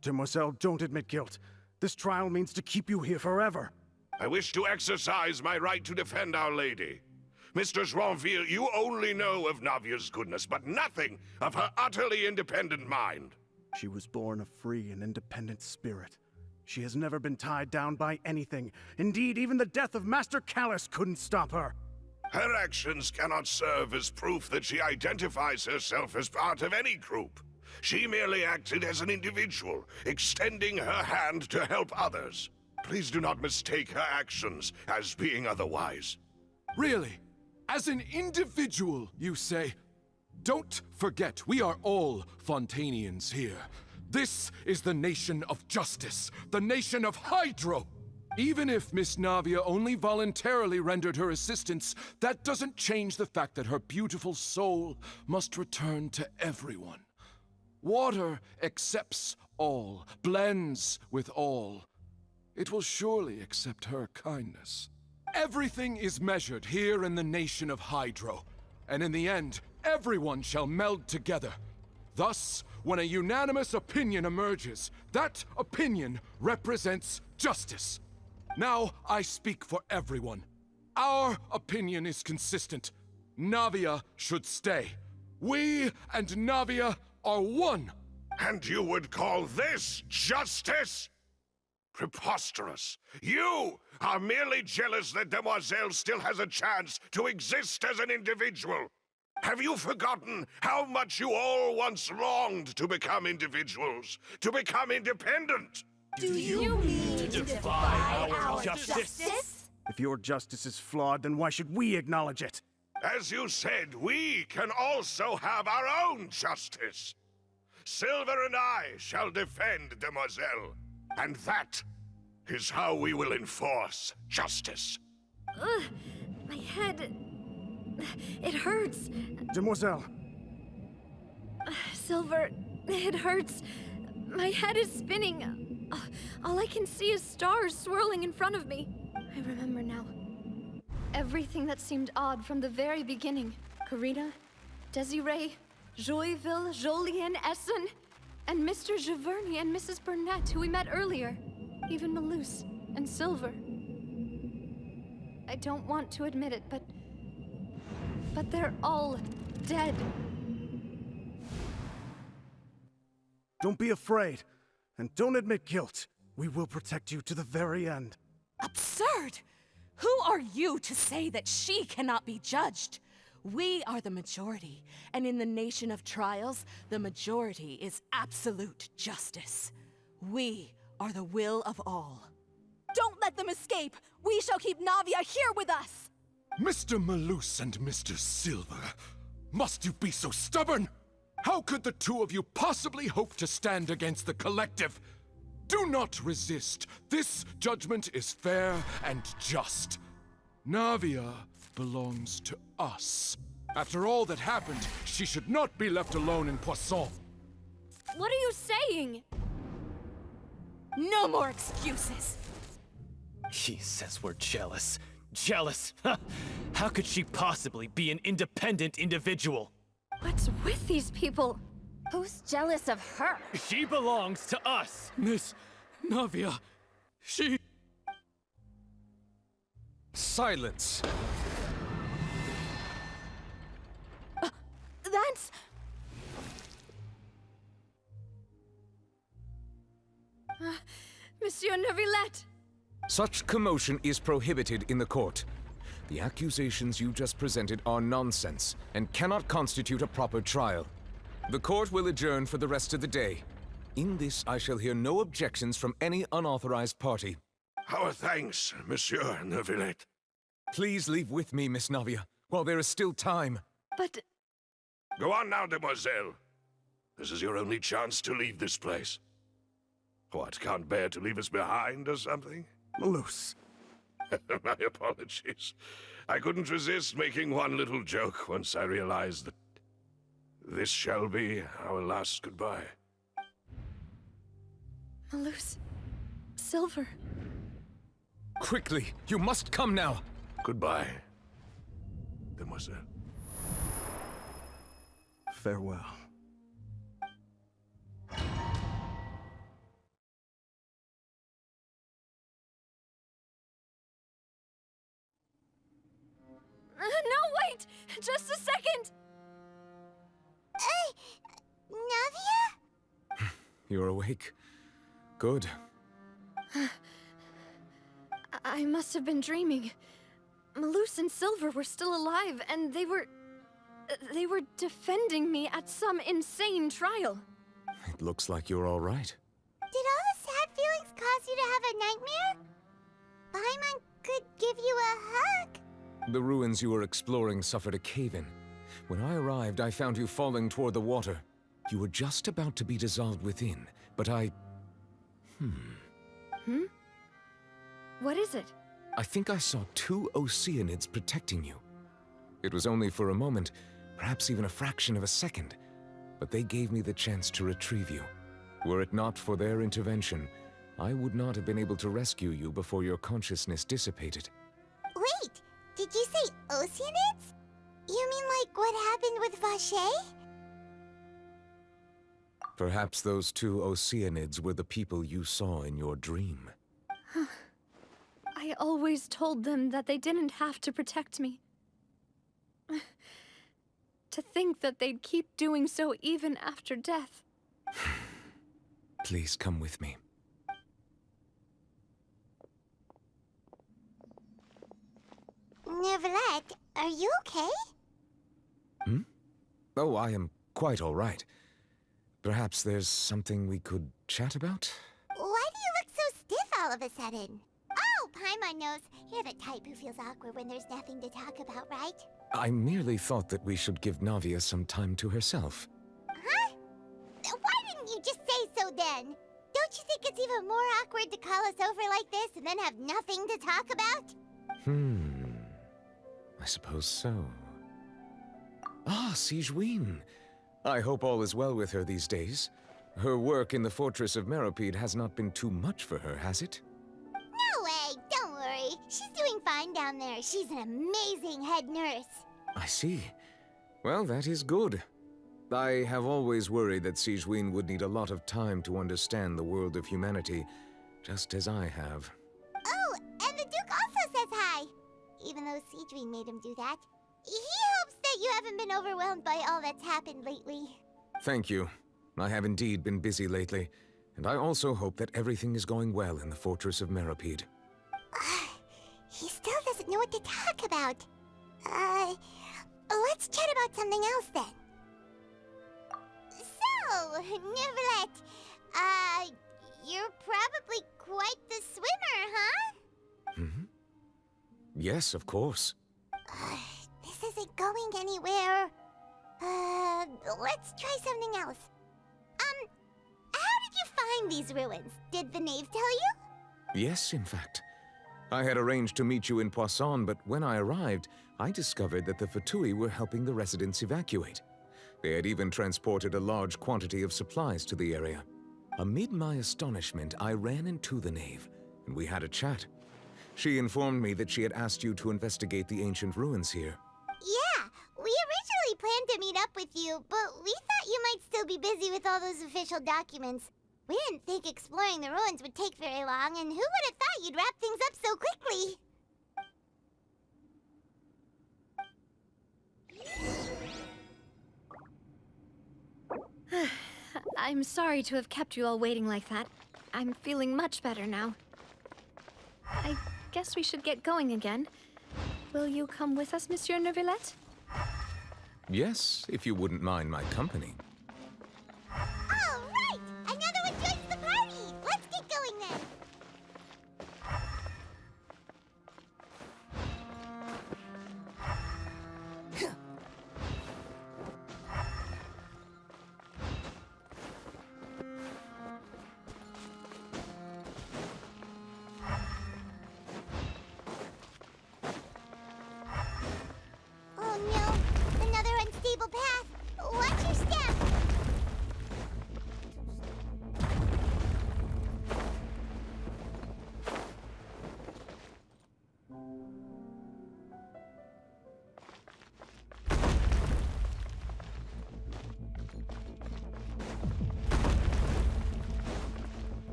Demoiselle, don't admit guilt. This trial means to keep you here forever. I wish to exercise my right to defend Our Lady. Mr. Joinville, you only know of Navia's goodness, but nothing of her utterly independent mind. She was born a free and independent spirit. She has never been tied down by anything. Indeed, even the death of Master Callus couldn't stop her. Her actions cannot serve as proof that she identifies herself as part of any group. She merely acted as an individual, extending her hand to help others. Please do not mistake her actions as being otherwise. Really? As an individual, you say? Don't forget, we are all Fontainians here. This is the nation of justice, the nation of Hydro. Even if Miss Navia only voluntarily rendered her assistance, that doesn't change the fact that her beautiful soul must return to everyone. Water accepts all, blends with all. It will surely accept her kindness. Everything is measured here in the nation of Hydro, and in the end, everyone shall meld together. Thus, when a unanimous opinion emerges, that opinion represents justice. Now I speak for everyone. Our opinion is consistent. Navia should stay. We and Navia are one. And you would call this justice? Preposterous. You are merely jealous that Demoiselle still has a chance to exist as an individual. Have you forgotten how much you all once longed to become individuals, to become independent? Do you mean to defy our justice? If your justice is flawed, then why should we acknowledge it? As you said, we can also have our own justice. Silver and I shall defend Demoiselle. And that is how we will enforce justice. Ugh, my head... It hurts. Demoiselle. Silver, it hurts. My head is spinning. All I can see is stars swirling in front of me. I remember now. Everything that seemed odd from the very beginning. Karina, Desiree, Joyville, Jolien, Essen, and Mr. Giverny and Mrs. Burnett, who we met earlier. Even Malus and Silver. I don't want to admit it, but they're all dead. Don't be afraid, and don't admit guilt. We will protect you to the very end. Absurd! Who are you to say that she cannot be judged? We are the majority, and in the nation of trials, the majority is absolute justice. We are the will of all. Don't let them escape! We shall keep Navia here with us! Mr. Malus and Mr. Silver, must you be so stubborn? How could the two of you possibly hope to stand against the collective? Do not resist. This judgment is fair and just. Navia belongs to us. After all that happened, she should not be left alone in Poisson. What are you saying? No more excuses! He says we're jealous. Jealous? How could she possibly be an independent individual? What's with these people? Who's jealous of her? She belongs to us! Miss Navia, she... Silence! Monsieur Neuvillette! Such commotion is prohibited in the court. The accusations you just presented are nonsense and cannot constitute a proper trial. The court will adjourn for the rest of the day. In this, I shall hear no objections from any unauthorized party. Our thanks, Monsieur Neuvillette. Please leave with me, Miss Navia, while there is still time. But... Go on now, demoiselle. This is your only chance to leave this place. What, can't bear to leave us behind or something? Malus. My apologies. I couldn't resist making one little joke once I realized that this shall be our last goodbye. Malus. Silver. Quickly, you must come now. Goodbye, demoiselle. Farewell. No, wait! Just a second! Navia? You're awake. Good. I must have been dreaming. Malus and Silver were still alive, and they were defending me at some insane trial. It looks like you're all right. Did all the sad feelings cause you to have a nightmare? Paimon could give you a hug. The ruins you were exploring suffered a cave-in. When I arrived, I found you falling toward the water. You were just about to be dissolved within, but I... What is it? I think I saw 2 Oceanids protecting you. It was only for a moment, perhaps even a fraction of a second, but they gave me the chance to retrieve you. Were it not for their intervention, I would not have been able to rescue you before your consciousness dissipated. Wait, did you say Oceanids? You mean like what happened with Vache? Perhaps those 2 Oceanids were the people you saw in your dream. I always told them that they didn't have to protect me. To think that they'd keep doing so even after death. Please come with me. Neuvillette, are you okay? Oh, I am quite all right. Perhaps there's something we could chat about? Why do you look so stiff all of a sudden? Oh, Paimon knows. You're the type who feels awkward when there's nothing to talk about, right? I merely thought that we should give Navia some time to herself. Huh? Why didn't you just say so then? Don't you think it's even more awkward to call us over like this and then have nothing to talk about? I suppose so. Ah, Sigewinne. I hope all is well with her these days. Her work in the Fortress of Meropide has not been too much for her, has it? No way, don't worry. She's doing fine down there. She's an amazing head nurse. I see. Well, that is good. I have always worried that Sigewinne would need a lot of time to understand the world of humanity, just as I have. Oh, and the Duke also says hi. Even though Sigewinne made him do that. He hopes that you haven't been overwhelmed by all that's happened lately. Thank you. I have indeed been busy lately, and I also hope that everything is going well in the Fortress of Meropide. He still doesn't know what to talk about. Let's chat about something else then. So, Neuvillette, you're probably quite the swimmer, huh? Yes, of course. This isn't going anywhere. Let's try something else. How did you find these ruins? Did the knave tell you? Yes, in fact. I had arranged to meet you in Poisson, but when I arrived, I discovered that the Fatui were helping the residents evacuate. They had even transported a large quantity of supplies to the area. Amid my astonishment, I ran into the knave, and we had a chat. She informed me that she had asked you to investigate the ancient ruins here. Yeah, we originally planned to meet up with you, but we thought you might still be busy with all those official documents. We didn't think exploring the ruins would take very long, and who would have thought you'd wrap things up so quickly? I'm sorry to have kept you all waiting like that. I'm feeling much better now. I guess we should get going again. Will you come with us, Monsieur Neuvillette? Yes, if you wouldn't mind my company. All right! Another one joins the party! Let's get going then! Oh no! Another unstable path! Watch your step!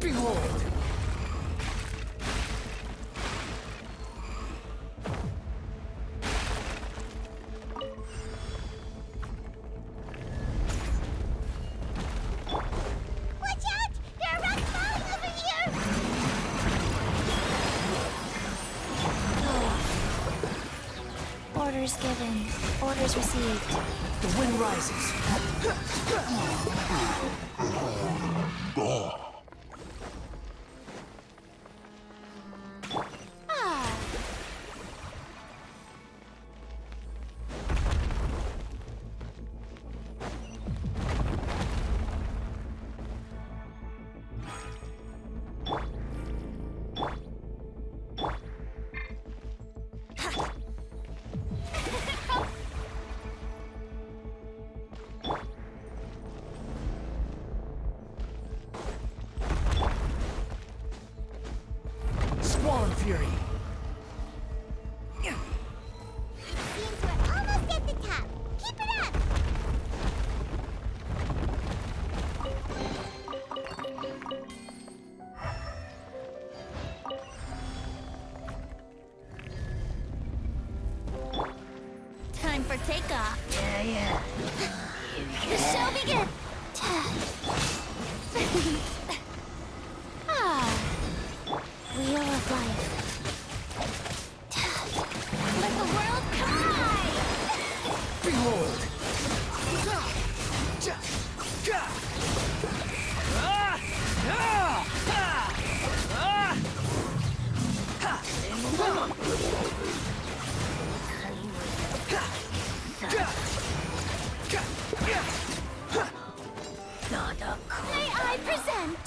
Behold! Watch out! There are rocks falling over here! Orders given. Orders received. The wind rises. Swarm Fury! Seems we're almost at the top. Keep it up! Time for takeoff. Yeah. The show begins. Wheel of life. Let the world collide! Behold! May I present?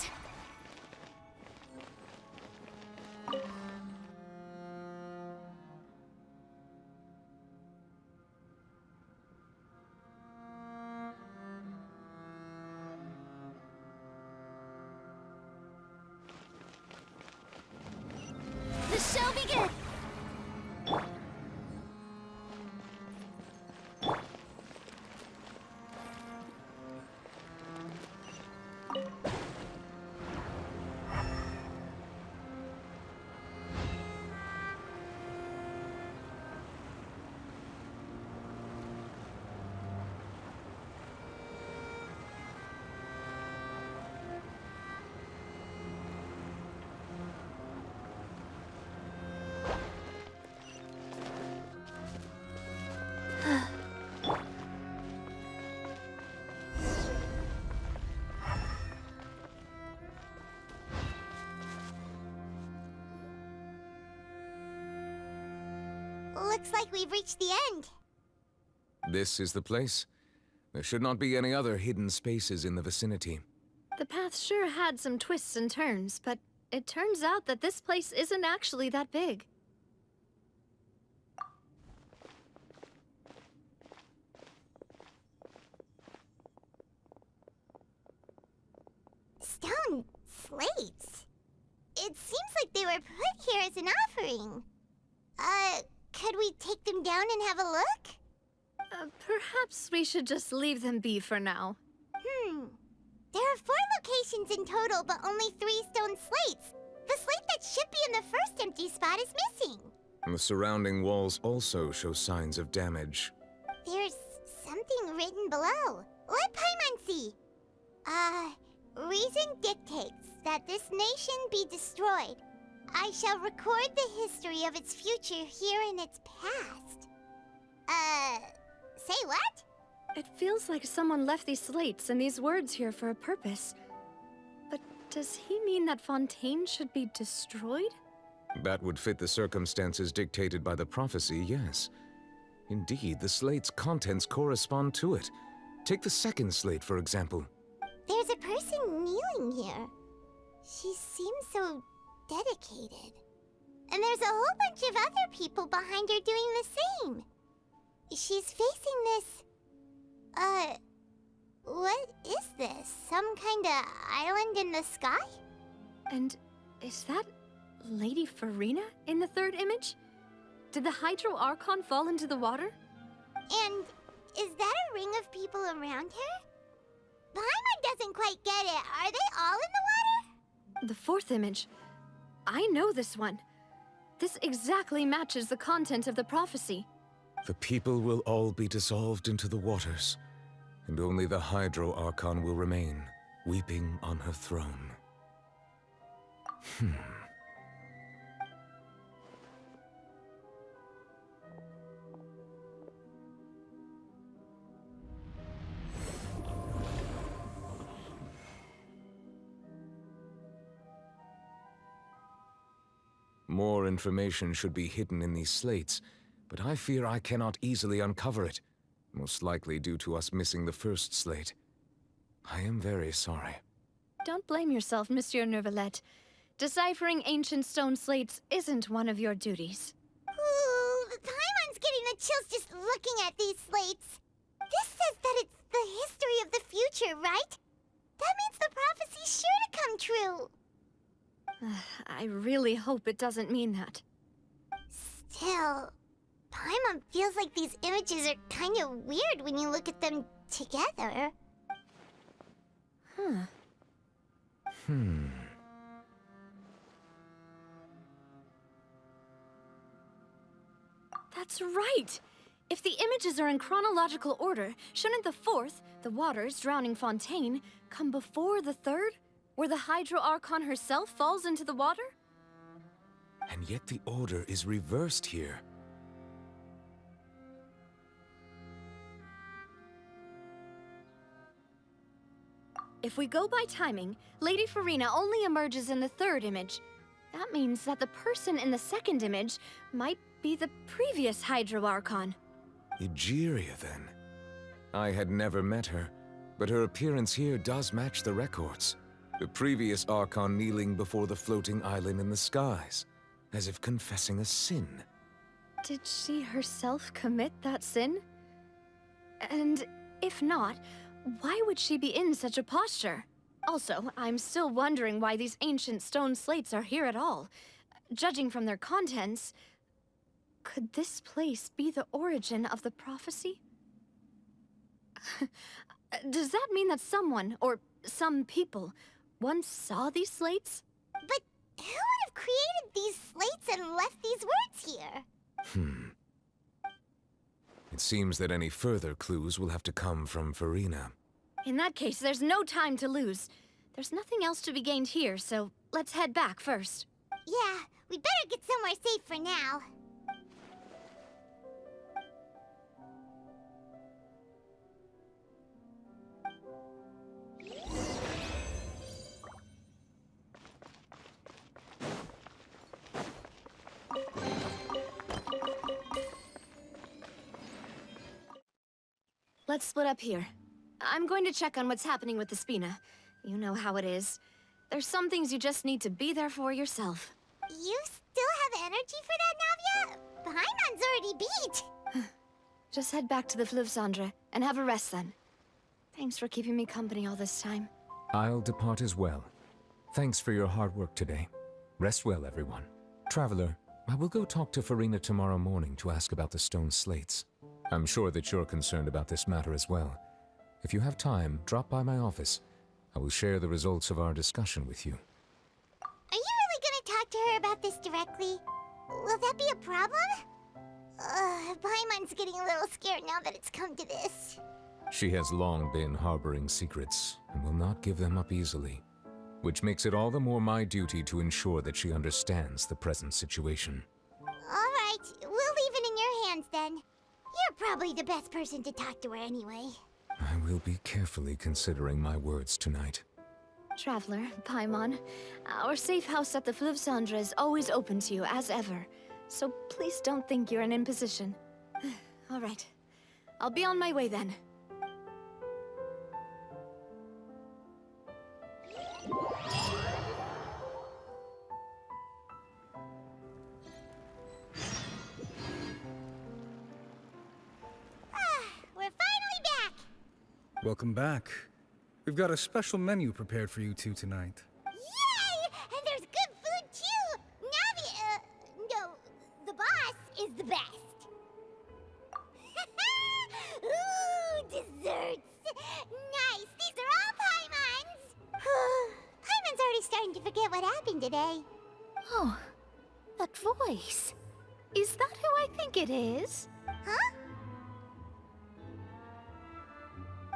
The show begins! Looks like we've reached the end. This is the place. There should not be any other hidden spaces in the vicinity. The path sure had some twists and turns, but it turns out that this place isn't actually that big. Stone slates. It seems like they were put here as an offering. Could we take them down and have a look? Perhaps we should just leave them be for now. There are 4 locations in total, but only 3 stone slates. The slate that should be in the first empty spot is missing. The surrounding walls also show signs of damage. There's something written below. Let Paimon see. Reason dictates that this nation be destroyed. I shall record the history of its future here in its past. Say what? It feels like someone left these slates and these words here for a purpose. But does he mean that Fontaine should be destroyed? That would fit the circumstances dictated by the prophecy, yes. Indeed, the slate's contents correspond to it. Take the second slate, for example. There's a person kneeling here. She seems so dedicated. And there's a whole bunch of other people behind her doing the same. She's facing this... what is this? Some kind of island in the sky? And is that Lady Farina in the third image? Did the Hydro Archon fall into the water? And is that a ring of people around her? Paimon doesn't quite get it. Are they all in the water? The fourth image. I know this one. This exactly matches the content of the prophecy. The people will all be dissolved into the waters, and only the Hydro Archon will remain, weeping on her throne. More information should be hidden in these slates, but I fear I cannot easily uncover it, most likely due to us missing the first slate. I am very sorry. Don't blame yourself, Monsieur Neuvillette. Deciphering ancient stone slates isn't one of your duties. Ooh, Paimon's getting the chills just looking at these slates. This says that it's the history of the future, right? That means the prophecy's sure to come true. I really hope it doesn't mean that. Still, Paimon feels like these images are kind of weird when you look at them together. That's right! If the images are in chronological order, shouldn't the fourth, the waters drowning Fontaine, come before the third, where the Hydro Archon herself falls into the water? And yet the order is reversed here. If we go by timing, Lady Farina only emerges in the third image. That means that the person in the second image might be the previous Hydro Archon. Egeria, then. I had never met her, but her appearance here does match the records. The previous Archon kneeling before the floating island in the skies, as if confessing a sin. Did she herself commit that sin? And if not, why would she be in such a posture? Also, I'm still wondering why these ancient stone slates are here at all. Judging from their contents, could this place be the origin of the prophecy? Does that mean that someone, or some people, once saw these slates? But who would have created these slates and left these words here? It seems that any further clues will have to come from Farina. In that case, there's no time to lose. There's nothing else to be gained here, so let's head back first. Yeah, we better get somewhere safe for now. Let's split up here. I'm going to check on what's happening with the Spina. You know how it is. There's some things you just need to be there for yourself. You still have energy for that, Navia? Paimon's already beat. Just head back to the Fleuve Cendre and have a rest then. Thanks for keeping me company all this time. I'll depart as well. Thanks for your hard work today. Rest well, everyone. Traveler, I will go talk to Farina tomorrow morning to ask about the stone slates. I'm sure that you're concerned about this matter as well. If you have time, drop by my office. I will share the results of our discussion with you. Are you really gonna talk to her about this directly? Will that be a problem? Paimon's getting a little scared now that it's come to this. She has long been harboring secrets, and will not give them up easily. Which makes it all the more my duty to ensure that she understands the present situation. Alright, we'll leave it in your hands then. You're probably the best person to talk to her anyway. I will be carefully considering my words tonight. Traveler, Paimon, our safe house at the Fleuve Cendre is always open to you, as ever. So please don't think you're an imposition. All right. I'll be on my way then. We're finally back! Welcome back. We've got a special menu prepared for you two tonight. Yay! And there's good food too! Navi, no, the boss is the best. Ooh, desserts! Nice! These are all Paimon's! Paimon's already starting to forget what happened today. Oh, that voice. Is that who I think it is? Huh?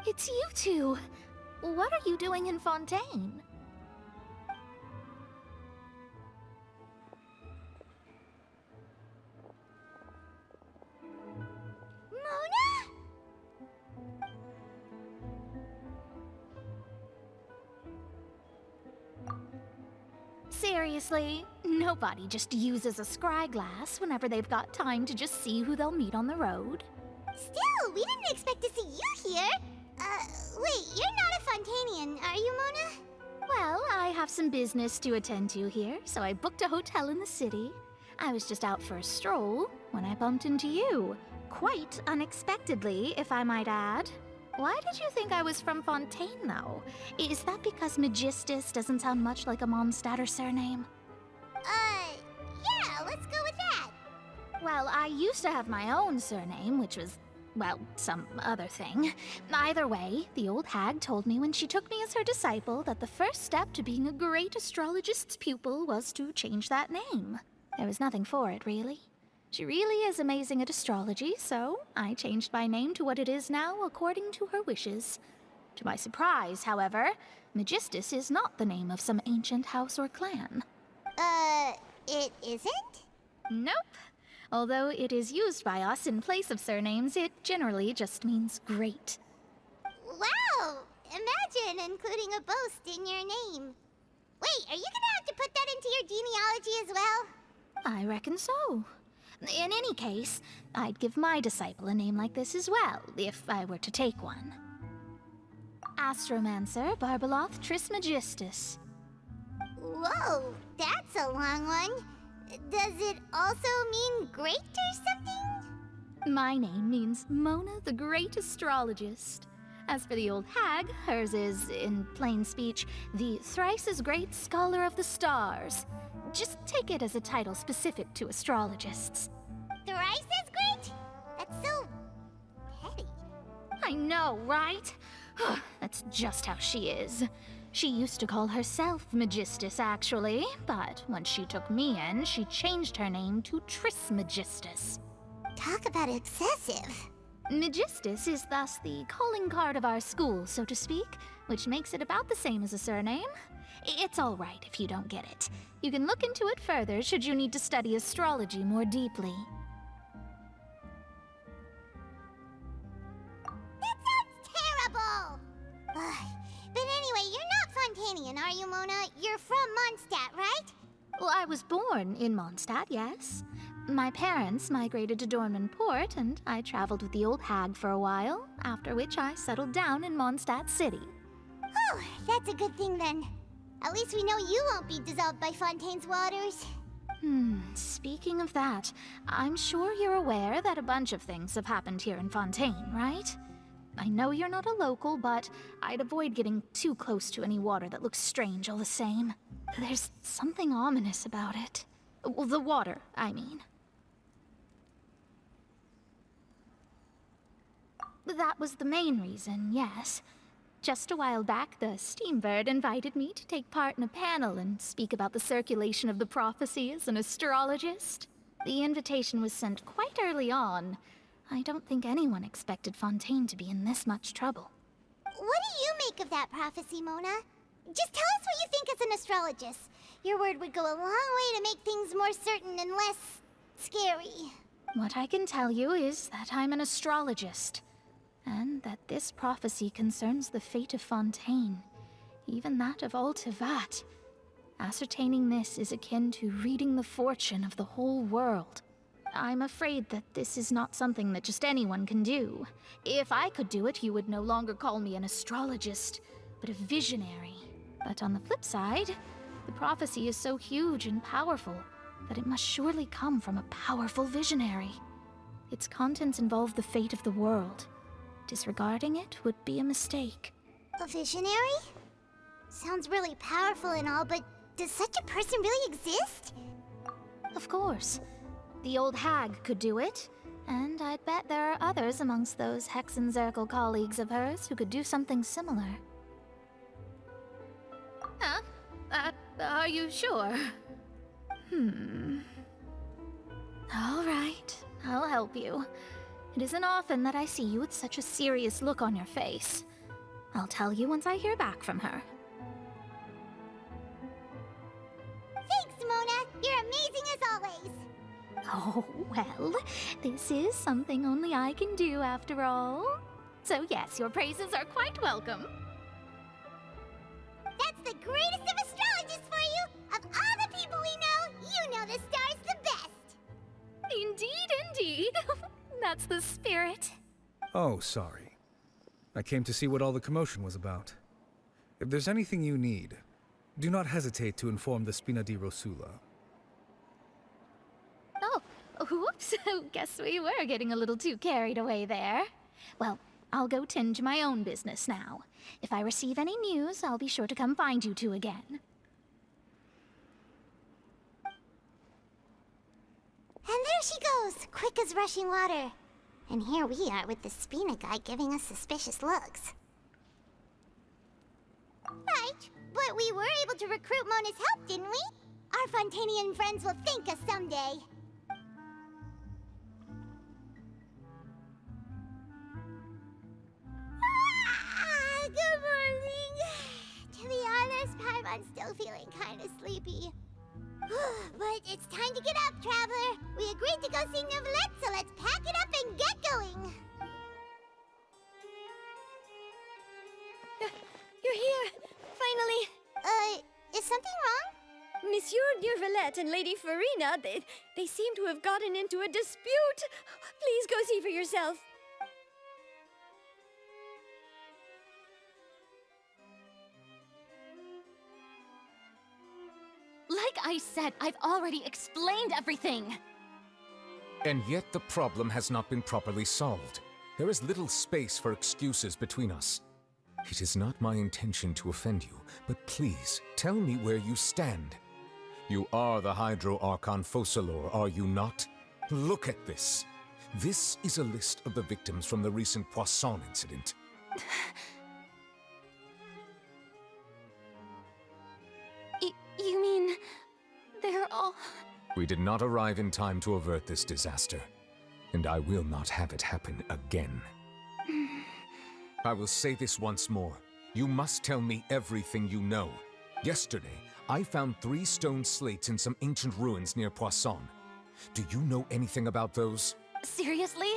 It's you two. What are you doing in Fontaine? Mona? Seriously, nobody just uses a scry glass whenever they've got time to just see who they'll meet on the road. Still, we didn't expect to see you here. Wait, you're not a Fontainian, are you, Mona? Well, I have some business to attend to here, so I booked a hotel in the city. I was just out for a stroll when I bumped into you. Quite unexpectedly, if I might add. Why did you think I was from Fontaine, though? Is that because Magistus doesn't sound much like a Mondstadter surname? Yeah, let's go with that. Well, I used to have my own surname, which was, well, some other thing. Either way, the old hag told me when she took me as her disciple that the first step to being a great astrologist's pupil was to change that name. There was nothing for it, really. She really is amazing at astrology, so I changed my name to what it is now according to her wishes. To my surprise, however, Magistus is not the name of some ancient house or clan. It isn't? Nope. Although it is used by us in place of surnames, it generally just means great. Wow! Imagine including a boast in your name. Wait, are you gonna have to put that into your genealogy as well? I reckon so. In any case, I'd give my disciple a name like this as well, if I were to take one. Astromancer Barbeloth Trismegistus. Whoa, that's a long one. Does it also mean great or something? My name means Mona the Great Astrologist. As for the old hag, hers is, in plain speech, the thrice-as-great Scholar of the Stars. Just take it as a title specific to astrologists. Thrice as great? That's so petty. I know, right? That's just how she is. She used to call herself Magistus, actually, but when she took me in, she changed her name to Trismegistus. Talk about excessive. Magistus is thus the calling card of our school, so to speak, which makes it about the same as a surname. It's all right if you don't get it. You can look into it further should you need to study astrology more deeply. That sounds terrible! But anyway, you're not Fontainian, are you, Mona? You're from Mondstadt, right? Well, I was born in Mondstadt, yes. My parents migrated to Dornman Port, and I traveled with the old hag for a while, after which I settled down in Mondstadt City. Oh, that's a good thing then. At least we know you won't be dissolved by Fontaine's waters. Speaking of that, I'm sure you're aware that a bunch of things have happened here in Fontaine, right? I know you're not a local, but I'd avoid getting too close to any water that looks strange all the same. There's something ominous about it. Well, the water, I mean. That was the main reason, yes. Just a while back, the Steambird invited me to take part in a panel and speak about the circulation of the prophecy as an astrologist. The invitation was sent quite early on. I don't think anyone expected Fontaine to be in this much trouble. What do you make of that prophecy, Mona? Just tell us what you think as an astrologist. Your word would go a long way to make things more certain and less scary. What I can tell you is that I'm an astrologist, and that this prophecy concerns the fate of Fontaine, even that of all Tevat. Ascertaining this is akin to reading the fortune of the whole world. I'm afraid that this is not something that just anyone can do. If I could do it, you would no longer call me an astrologist, but a visionary. But on the flip side, the prophecy is so huge and powerful that it must surely come from a powerful visionary. Its contents involve the fate of the world. Disregarding it would be a mistake. A visionary? Sounds really powerful and all, but does such a person really exist? Of course. The old hag could do it, and I'd bet there are others amongst those Hexenzirkel colleagues of hers who could do something similar. Huh? Are you sure? All right, I'll help you. It isn't often that I see you with such a serious look on your face. I'll tell you once I hear back from her. Thanks, Mona! You're amazing as always! Oh, well, this is something only I can do after all. So yes, your praises are quite welcome. That's the greatest of astrologists for you! Of all the people we know, you know the star's the best! Indeed. That's the spirit. Oh, sorry. I came to see what all the commotion was about. If there's anything you need, do not hesitate to inform the Spina di Rosula. Oh, whoops. Guess we were getting a little too carried away there. Well, I'll go tend to my own business now. If I receive any news, I'll be sure to come find you two again. And there she goes, quick as rushing water. And here we are with the Spina guy giving us suspicious looks. Right, but we were able to recruit Mona's help, didn't we? Our Fontainian friends will thank us someday. Good morning. To be honest, Paimon's still feeling kind of sleepy. But it's time to get up, Traveler. We agreed to go see Neuvillette, so let's pack it up and get going. You're here! Finally! Is something wrong? Monsieur Neuvillette and Lady Farina, they seem to have gotten into a dispute. Please go see for yourself. Like I said, I've already explained everything. And yet the problem has not been properly solved. There is little space for excuses between us. It is not my intention to offend you, but please, tell me where you stand. You are the Hydro Archon Focalor, are you not? Look at this. This is a list of the victims from the recent Poisson incident. You mean... they're all... We did not arrive in time to avert this disaster, and I will not have it happen again. I will say this once more. You must tell me everything you know. Yesterday, I found 3 stone slates in some ancient ruins near Poisson. Do you know anything about those? Seriously?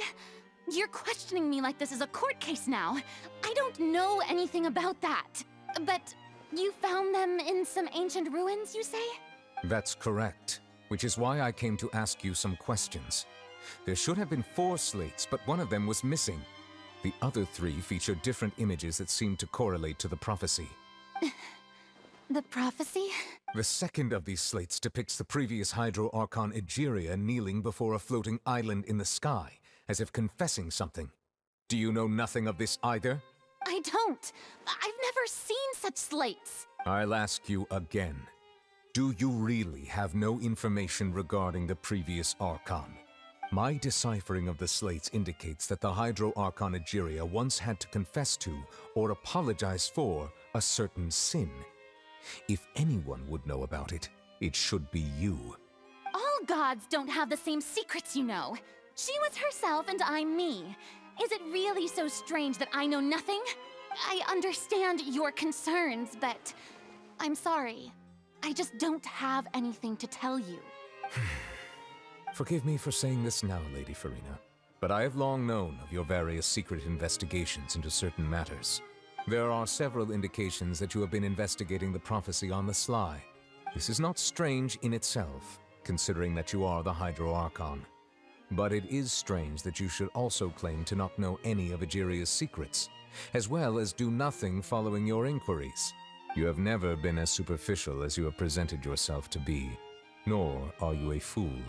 You're questioning me like this is a court case now. I don't know anything about that. But you found them in some ancient ruins, you say? That's correct, which is why I came to ask you some questions. There should have been 4 slates, but one of them was missing. The other 3 feature different images that seem to correlate to the prophecy. The prophecy? The second of these slates depicts the previous Hydro Archon Egeria kneeling before a floating island in the sky, as if confessing something. Do you know nothing of this either? I don't. I've never seen such slates. I'll ask you again. Do you really have no information regarding the previous Archon? My deciphering of the slates indicates that the Hydro Archon Egeria once had to confess to, or apologize for, a certain sin. If anyone would know about it, it should be you. All gods don't have the same secrets, you know. She was herself and I'm me. Is it really so strange that I know nothing? I understand your concerns, but I'm sorry. I just don't have anything to tell you. Forgive me for saying this now, Lady Farina, but I have long known of your various secret investigations into certain matters. There are several indications that you have been investigating the prophecy on the sly. This is not strange in itself, considering that you are the Hydro Archon. But it is strange that you should also claim to not know any of Egeria's secrets, as well as do nothing following your inquiries. You have never been as superficial as you have presented yourself to be, nor are you a fool.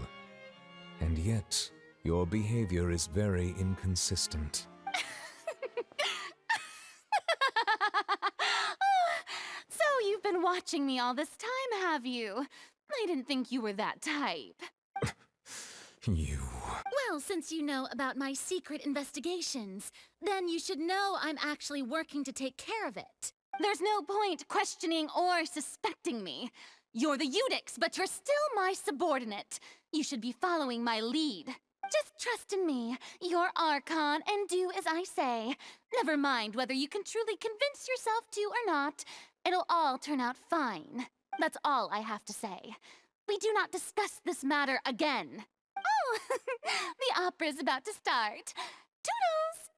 And yet, your behavior is very inconsistent. So you've been watching me all this time, have you? I didn't think you were that type. You... Well, since you know about my secret investigations, then you should know I'm actually working to take care of it. There's no point questioning or suspecting me. You're the Eudix, but you're still my subordinate. You should be following my lead. Just trust in me, your Archon, and do as I say. Never mind whether you can truly convince yourself to or not. It'll all turn out fine. That's all I have to say. We do not discuss this matter again. Oh, the opera's about to start. Toodles!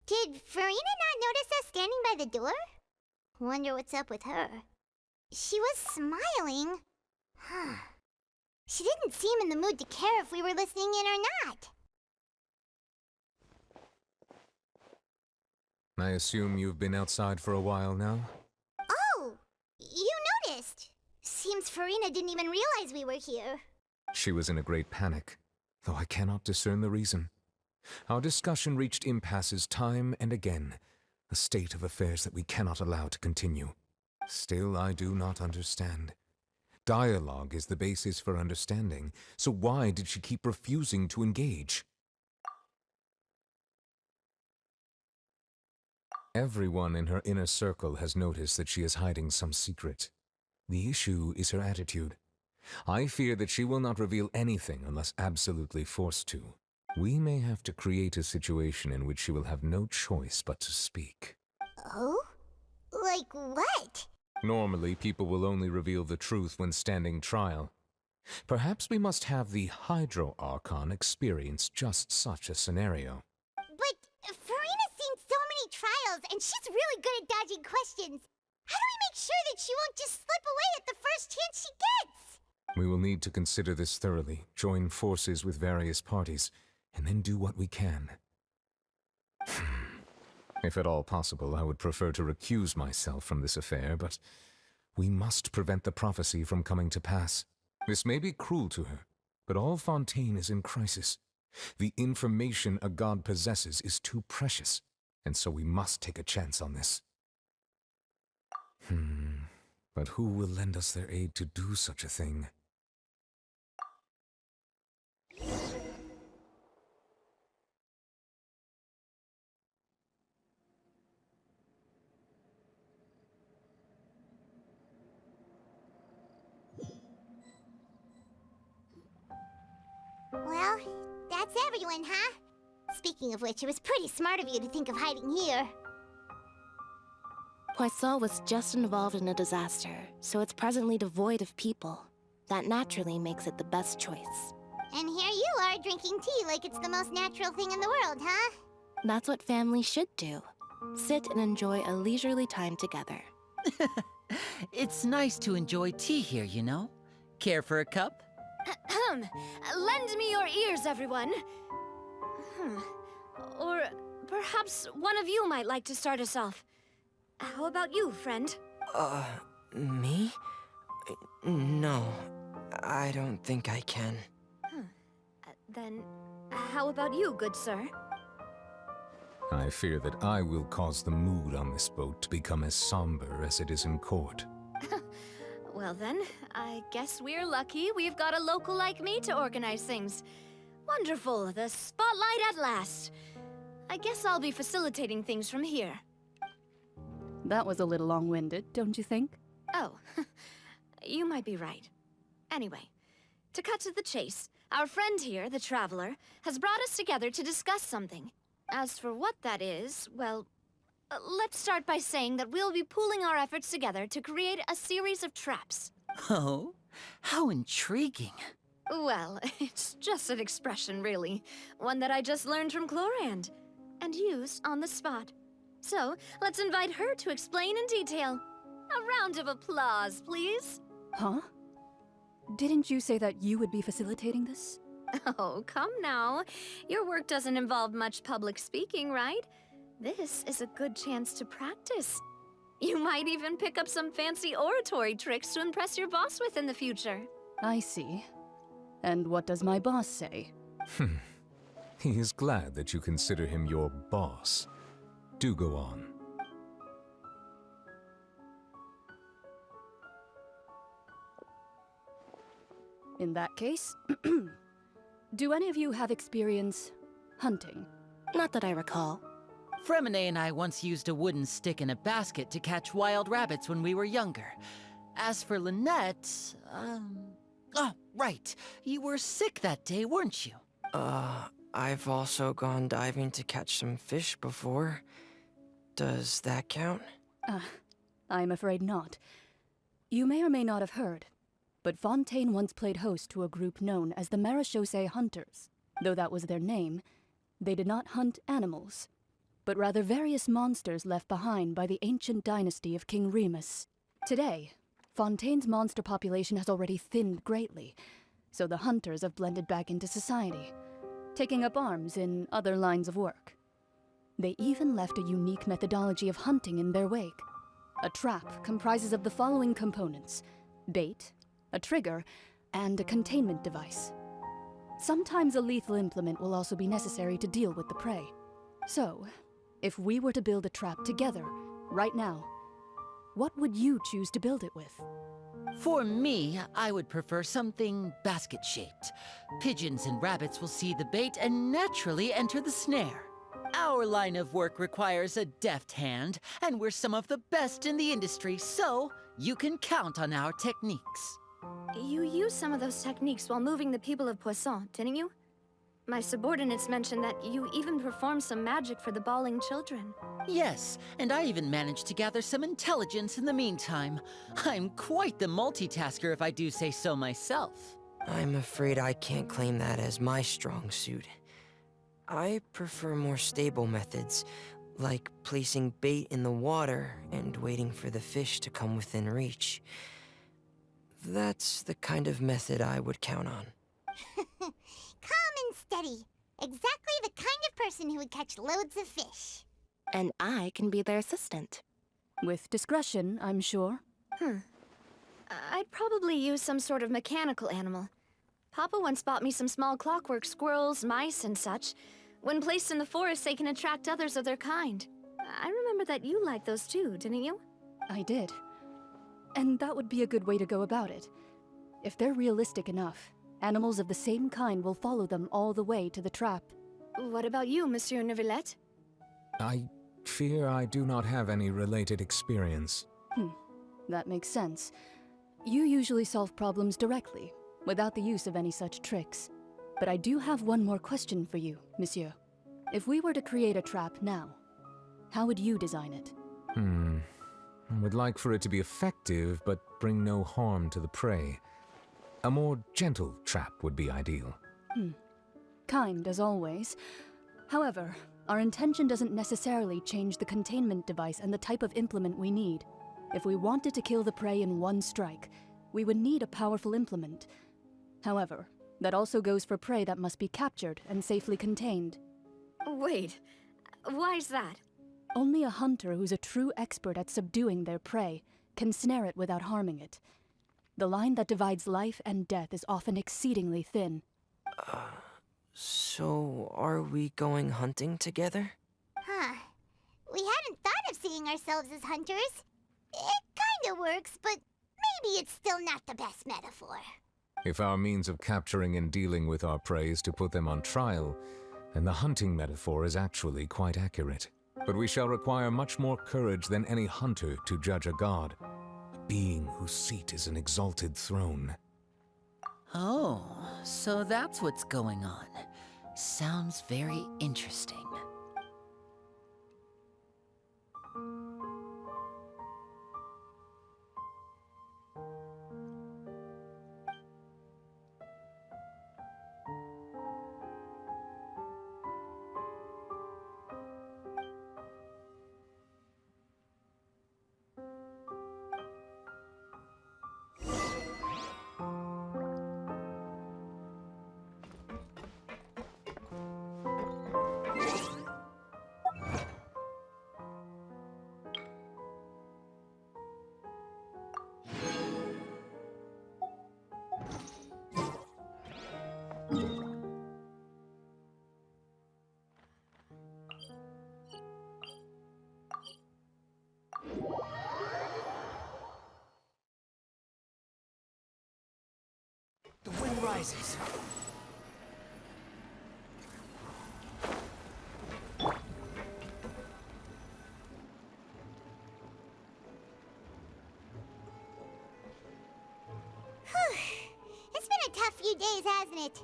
Did Farina not notice us standing by the door? Wonder what's up with her. She was smiling. She didn't seem in the mood to care if we were listening in or not. I assume you've been outside for a while now? Oh, you noticed. Seems Farina didn't even realize we were here. She was in a great panic, though I cannot discern the reason. Our discussion reached impasses time and again, a state of affairs that we cannot allow to continue. Still, I do not understand. Dialogue is the basis for understanding, so why did she keep refusing to engage? Everyone in her inner circle has noticed that she is hiding some secret. The issue is her attitude. I fear that she will not reveal anything unless absolutely forced to. We may have to create a situation in which she will have no choice but to speak. Oh? Like what? Normally, people will only reveal the truth when standing trial. Perhaps we must have the Hydro Archon experience just such a scenario. But Farina's seen so many trials, and she's really good at dodging questions. How do we make sure that she won't just slip away at the first chance she gets? We will need to consider this thoroughly, join forces with various parties, and then do what we can. If at all possible, I would prefer to recuse myself from this affair, but we must prevent the prophecy from coming to pass. This may be cruel to her, but all Fontaine is in crisis. The information a god possesses is too precious, and so we must take a chance on this. But who will lend us their aid to do such a thing? Well, that's everyone, huh? Speaking of which, it was pretty smart of you to think of hiding here. Poisson was just involved in a disaster, so it's presently devoid of people. That naturally makes it the best choice. And here you are drinking tea like it's the most natural thing in the world, huh? That's what family should do. Sit and enjoy a leisurely time together. It's nice to enjoy tea here, you know? Care for a cup? Lend me your ears, everyone. Or perhaps one of you might like to start us off. How about you, friend? Me? No, I don't think I can. Then, how about you, good sir? I fear that I will cause the mood on this boat to become as somber as it is in court. Well then, I guess we're lucky we've got a local like me to organize things. Wonderful, the spotlight at last. I guess I'll be facilitating things from here. That was a little long-winded, don't you think? Oh, you might be right. Anyway, to cut to the chase, our friend here, the Traveler, has brought us together to discuss something. As for what that is, well, let's start by saying that we'll be pooling our efforts together to create a series of traps. Oh, how intriguing. Well, it's just an expression, really. One that I just learned from Chlorand, and used on the spot. So, let's invite her to explain in detail. A round of applause, please. Huh? Didn't you say that you would be facilitating this? Oh, come now. Your work doesn't involve much public speaking, right? This is a good chance to practice. You might even pick up some fancy oratory tricks to impress your boss with in the future. I see. And what does my boss say? He is glad that you consider him your boss. Do go on. In that case, do any of you have experience hunting? Not that I recall. Fremine and I once used a wooden stick in a basket to catch wild rabbits when we were younger. As for Lynette, oh, right. You were sick that day, weren't you? I've also gone diving to catch some fish before. Does that count? I'm afraid not. You may or may not have heard, but Fontaine once played host to a group known as the Marechaussee Hunters. Though that was their name, they did not hunt animals, but rather various monsters left behind by the ancient dynasty of King Remus. Today, Fontaine's monster population has already thinned greatly, so the hunters have blended back into society, taking up arms in other lines of work. They even left a unique methodology of hunting in their wake. A trap comprises of the following components: bait, a trigger, and a containment device. Sometimes a lethal implement will also be necessary to deal with the prey. So, if we were to build a trap together, right now, what would you choose to build it with? For me, I would prefer something basket-shaped. Pigeons and rabbits will see the bait and naturally enter the snare. Our line of work requires a deft hand, and we're some of the best in the industry, so you can count on our techniques. You used some of those techniques while moving the people of Poisson, didn't you? My subordinates mentioned that you even performed some magic for the bawling children. Yes, and I even managed to gather some intelligence in the meantime. I'm quite the multitasker if I do say so myself. I'm afraid I can't claim that as my strong suit. I prefer more stable methods, like placing bait in the water and waiting for the fish to come within reach. That's the kind of method I would count on. Calm and steady. Exactly the kind of person who would catch loads of fish. And I can be their assistant. With discretion, I'm sure. I'd probably use some sort of mechanical animal. Papa once bought me some small clockwork squirrels, mice, and such. When placed in the forest, they can attract others of their kind. I remember that you liked those too, didn't you? I did. And that would be a good way to go about it. If they're realistic enough, animals of the same kind will follow them all the way to the trap. What about you, Monsieur Neuvillette? I fear I do not have any related experience. That makes sense. You usually solve problems directly, without the use of any such tricks. But I do have one more question for you, Monsieur. If we were to create a trap now, how would you design it? I would like for it to be effective, but bring no harm to the prey. A more gentle trap would be ideal. Kind, as always. However, our intention doesn't necessarily change the containment device and the type of implement we need. If we wanted to kill the prey in one strike, we would need a powerful implement. However, that also goes for prey that must be captured and safely contained. Wait, why's that? Only a hunter who's a true expert at subduing their prey can snare it without harming it. The line that divides life and death is often exceedingly thin. So are we going hunting together? seeing ourselves as hunters. It kinda works, but maybe it's still not the best metaphor. If our means of capturing and dealing with our prey is to put them on trial, then the hunting metaphor is actually quite accurate. But we shall require much more courage than any hunter to judge a god, a being whose seat is an exalted throne. Oh, so that's what's going on. Sounds very interesting. The wind rises. It's been a tough few days, hasn't it?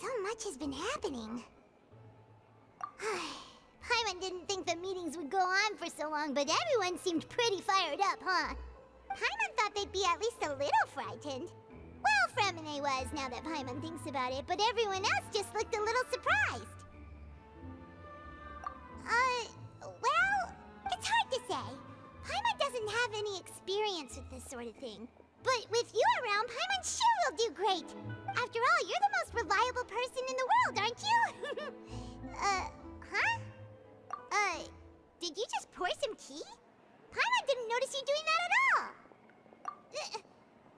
So much has been happening. Paimon didn't think the meetings would go on for so long, but everyone seemed pretty fired up, huh? Paimon thought they'd be at least a little frightened. Well, Fremine was, now that Paimon thinks about it, but everyone else just looked a little surprised. Well, it's hard to say. Paimon doesn't have any experience with this sort of thing. But with you around, Paimon sure will do great. After all, you're the most reliable person in the world, aren't you? Did you just pour some tea? Paimon didn't notice you doing that at all.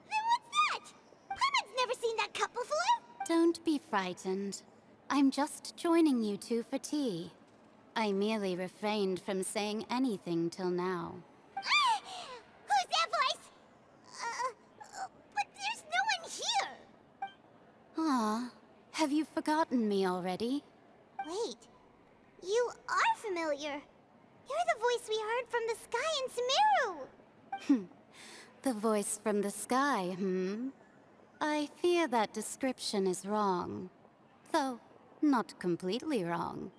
Then what's that? Paimon's never seen that cup before. Don't be frightened. I'm just joining you two for tea. I merely refrained from saying anything till now. Who's that voice? But there's no one here. Ah, have you forgotten me already? Wait, you are familiar. You're the voice we heard from the sky in Sumeru. The voice from the sky, I fear that description is wrong. Though, not completely wrong.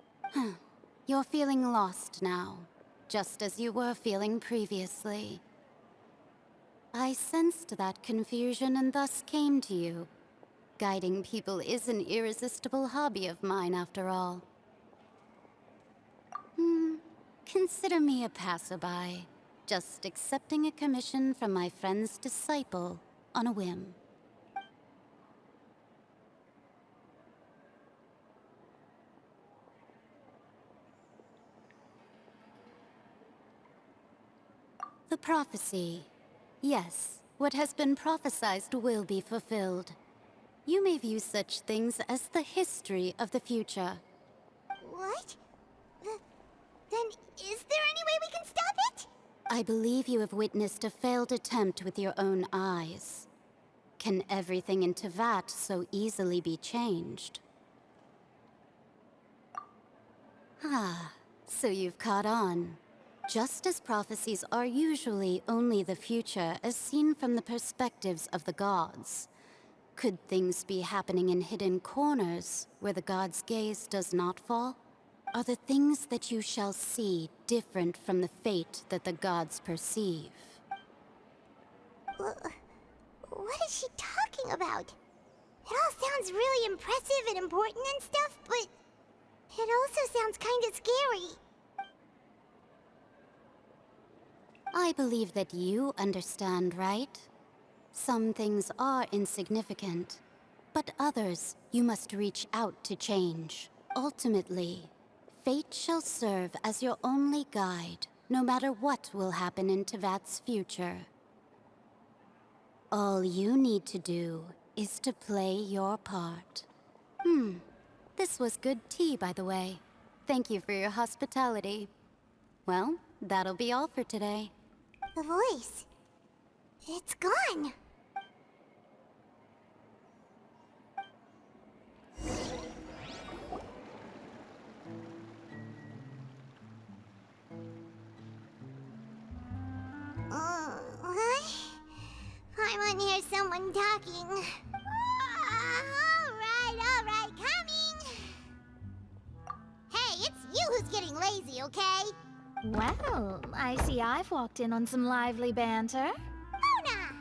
You're feeling lost now, just as you were feeling previously. I sensed that confusion and thus came to you. Guiding people is an irresistible hobby of mine, after all. Consider me a passerby, just accepting a commission from my friend's disciple on a whim. The prophecy. Yes, what has been prophesied will be fulfilled. You may view such things as the history of the future. What? Then is there any way we can stop it? I believe you have witnessed a failed attempt with your own eyes. Can everything in Teyvat so easily be changed? Ah, so you've caught on. Just as prophecies are usually only the future as seen from the perspectives of the gods, could things be happening in hidden corners where the gods' gaze does not fall? Are the things that you shall see different from the fate that the gods perceive? What is she talking about? It all sounds really impressive and important and stuff, but it also sounds kind of scary. I believe that you understand, right? Some things are insignificant, but others you must reach out to change. Ultimately, fate shall serve as your only guide, no matter what will happen in Teyvat's future. All you need to do is to play your part. This was good tea, by the way. Thank you for your hospitality. Well, that'll be all for today. The voice. It's gone. I want to hear someone talking. All right, coming. Hey, it's you who's getting lazy, okay? Well, I see I've walked in on some lively banter. Mona!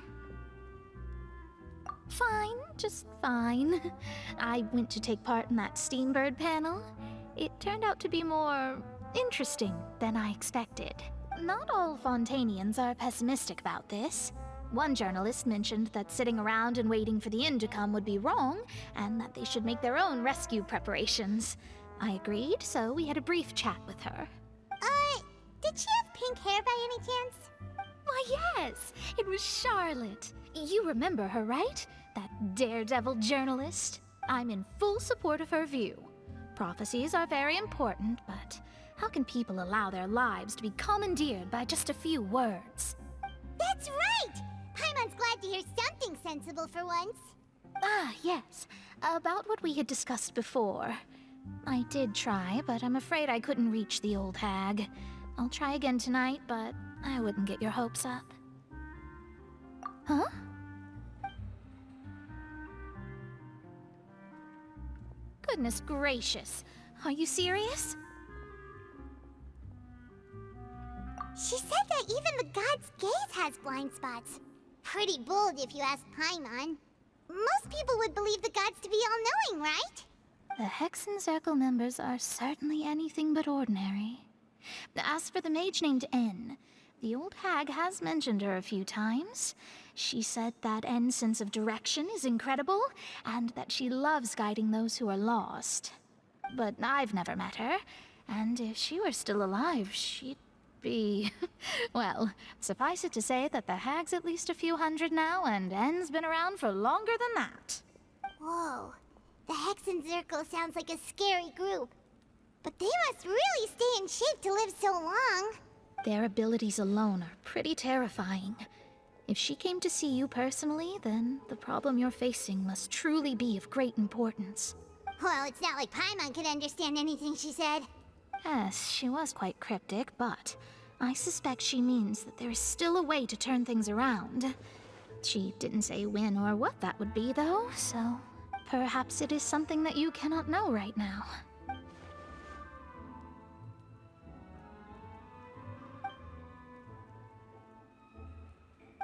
Fine, just fine. I went to take part in that Steambird panel. It turned out to be more interesting than I expected. Not all Fontainians are pessimistic about this. One journalist mentioned that sitting around and waiting for the end to come would be wrong, and that they should make their own rescue preparations. I agreed, so we had a brief chat with her. Did she have pink hair by any chance? Why, yes! It was Charlotte. You remember her, right? That daredevil journalist. I'm in full support of her view. Prophecies are very important, but how can people allow their lives to be commandeered by just a few words? That's right! Paimon's glad to hear something sensible for once. Ah, yes. About what we had discussed before. I did try, but I'm afraid I couldn't reach the old hag. I'll try again tonight, but I wouldn't get your hopes up. Huh? Goodness gracious. Are you serious? She said that even the god's gaze has blind spots. Pretty bold if you ask Paimon. Most people would believe the gods to be all-knowing, right? The Hexen Circle members are certainly anything but ordinary. As for the mage named N, the old hag has mentioned her a few times. She said that N's sense of direction is incredible, and that she loves guiding those who are lost. But I've never met her, and if she were still alive, she'd be... well, suffice it to say that the hag's at least a few hundred now, and N's been around for longer than that. Whoa. The Hexen Circle sounds like a scary group. But they must really stay in shape to live so long. Their abilities alone are pretty terrifying. If she came to see you personally, then the problem you're facing must truly be of great importance. Well, it's not like Paimon could understand anything she said. Yes, she was quite cryptic, but I suspect she means that there is still a way to turn things around. She didn't say when or what that would be, though, so perhaps it is something that you cannot know right now.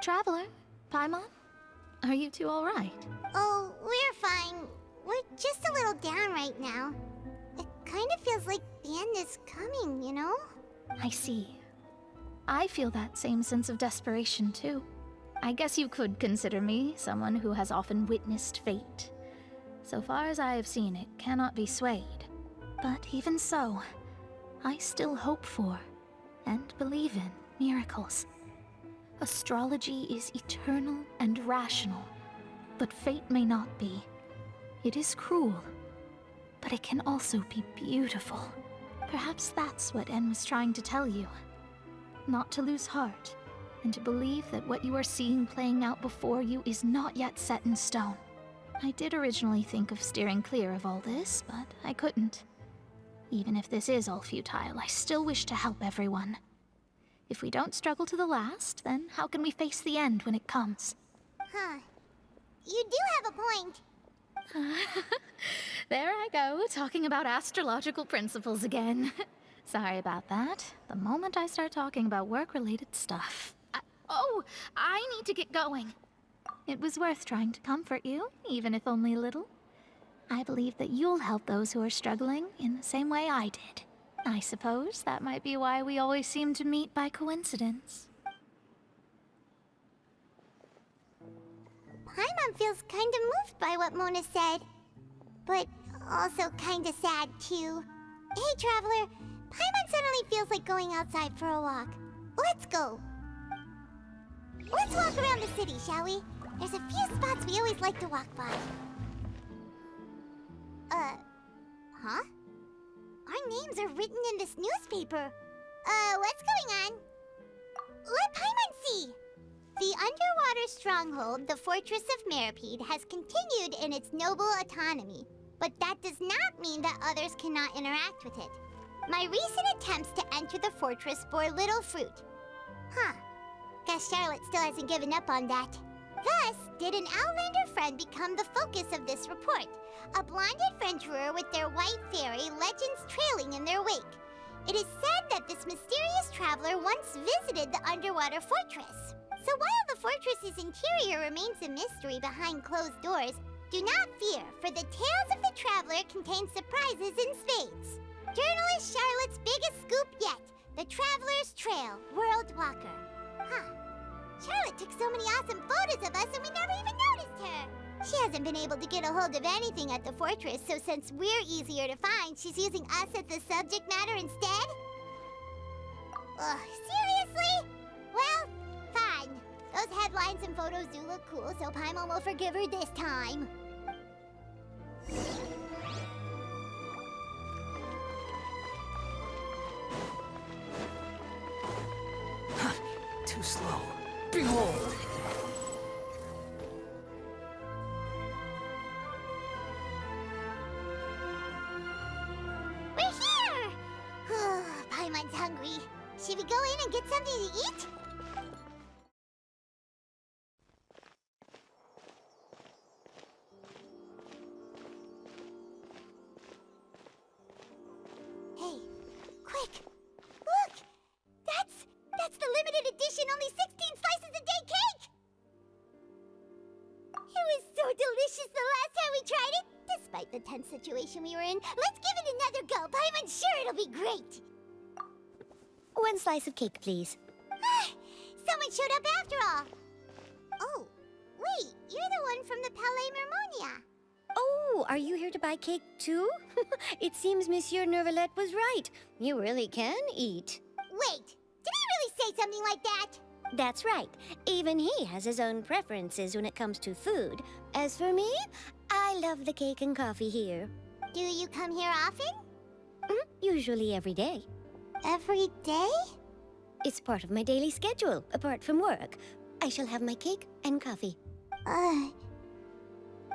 Traveler, Paimon, are you two all right? Oh, we're fine. We're just a little down right now. It kind of feels like the end is coming, you know? I see. I feel that same sense of desperation, too. I guess you could consider me someone who has often witnessed fate. So far as I have seen, it cannot be swayed. But even so, I still hope for, and believe in, miracles. Astrology is eternal and rational, but fate may not be. It is cruel, but it can also be beautiful. Perhaps that's what En was trying to tell you. Not to lose heart, and to believe that what you are seeing playing out before you is not yet set in stone. I did originally think of steering clear of all this, but I couldn't. Even if this is all futile, I still wish to help everyone. If we don't struggle to the last, then how can we face the end when it comes? Huh. You do have a point. There I go, talking about astrological principles again. Sorry about that. The moment I start talking about work-related stuff... I need to get going. It was worth trying to comfort you, even if only a little. I believe that you'll help those who are struggling in the same way I did. I suppose that might be why we always seem to meet by coincidence. Paimon feels kind of moved by what Mona said. But also kind of sad, too. Hey, Traveler. Paimon suddenly feels like going outside for a walk. Let's go. Let's walk around the city, shall we? There's a few spots we always like to walk by. Huh? Our names are written in this newspaper. what's going on? Let Paimon see! The underwater stronghold, the Fortress of Meripede, has continued in its noble autonomy, but that does not mean that others cannot interact with it. My recent attempts to enter the fortress bore little fruit. Huh. Guess Charlotte still hasn't given up on that. Thus, did an Outlander friend become the focus of this report, a blonde adventurer with their white fairy legends trailing in their wake. It is said that this mysterious traveler once visited the underwater fortress. So while the fortress's interior remains a mystery behind closed doors, do not fear, for the tales of the traveler contain surprises in spades. Journalist Charlotte's biggest scoop yet, the Traveler's Trail, World Walker. Huh. Charlotte took so many awesome photos of us and we never even noticed her. She hasn't been able to get a hold of anything at the fortress, so since we're easier to find, she's using us as the subject matter instead? Ugh, seriously? Well, fine. Those headlines and photos do look cool, so Paimon will forgive her this time. Too slow. Behold! We're here! Paimon's hungry. Should we go in and get something to eat? Hey, quick! Look! That's the limited edition only 16 slices a day cake! It was so delicious the last time we tried it! Despite the tense situation we were in, let's give it another go. I'm sure it'll be great! 1 slice of cake, please. Someone showed up after all! Oh, wait, you're the one from the Palais Millennia. Oh, are you here to buy cake too? It seems Monsieur Nervalette was right. You really can eat. Wait, did he really say something like that? That's right. Even he has his own preferences when it comes to food. As for me, I love the cake and coffee here. Do you come here often? Usually every day. Every day? It's part of my daily schedule, apart from work. I shall have my cake and coffee.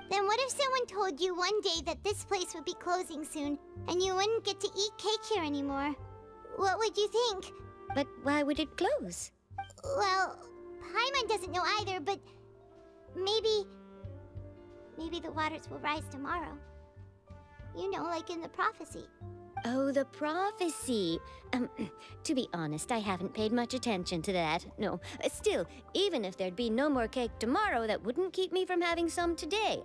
Then what if someone told you one day that this place would be closing soon, and you wouldn't get to eat cake here anymore? What would you think? But why would it close? Well, Paimon doesn't know either, but maybe the waters will rise tomorrow. You know, like in the prophecy. Oh, the prophecy. To be honest, I haven't paid much attention to that. No, still, even if there'd be no more cake tomorrow, that wouldn't keep me from having some today.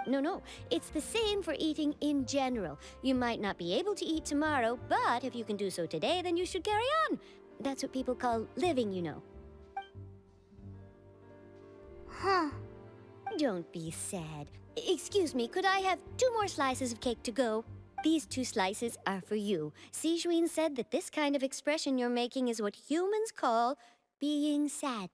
No, it's the same for eating in general. You might not be able to eat tomorrow, but if you can do so today, then you should carry on. That's what people call living, you know. Huh. Don't be sad. Excuse me, could I have 2 more slices of cake to go? These 2 slices are for you. Sijuin said that this kind of expression you're making is what humans call being sad.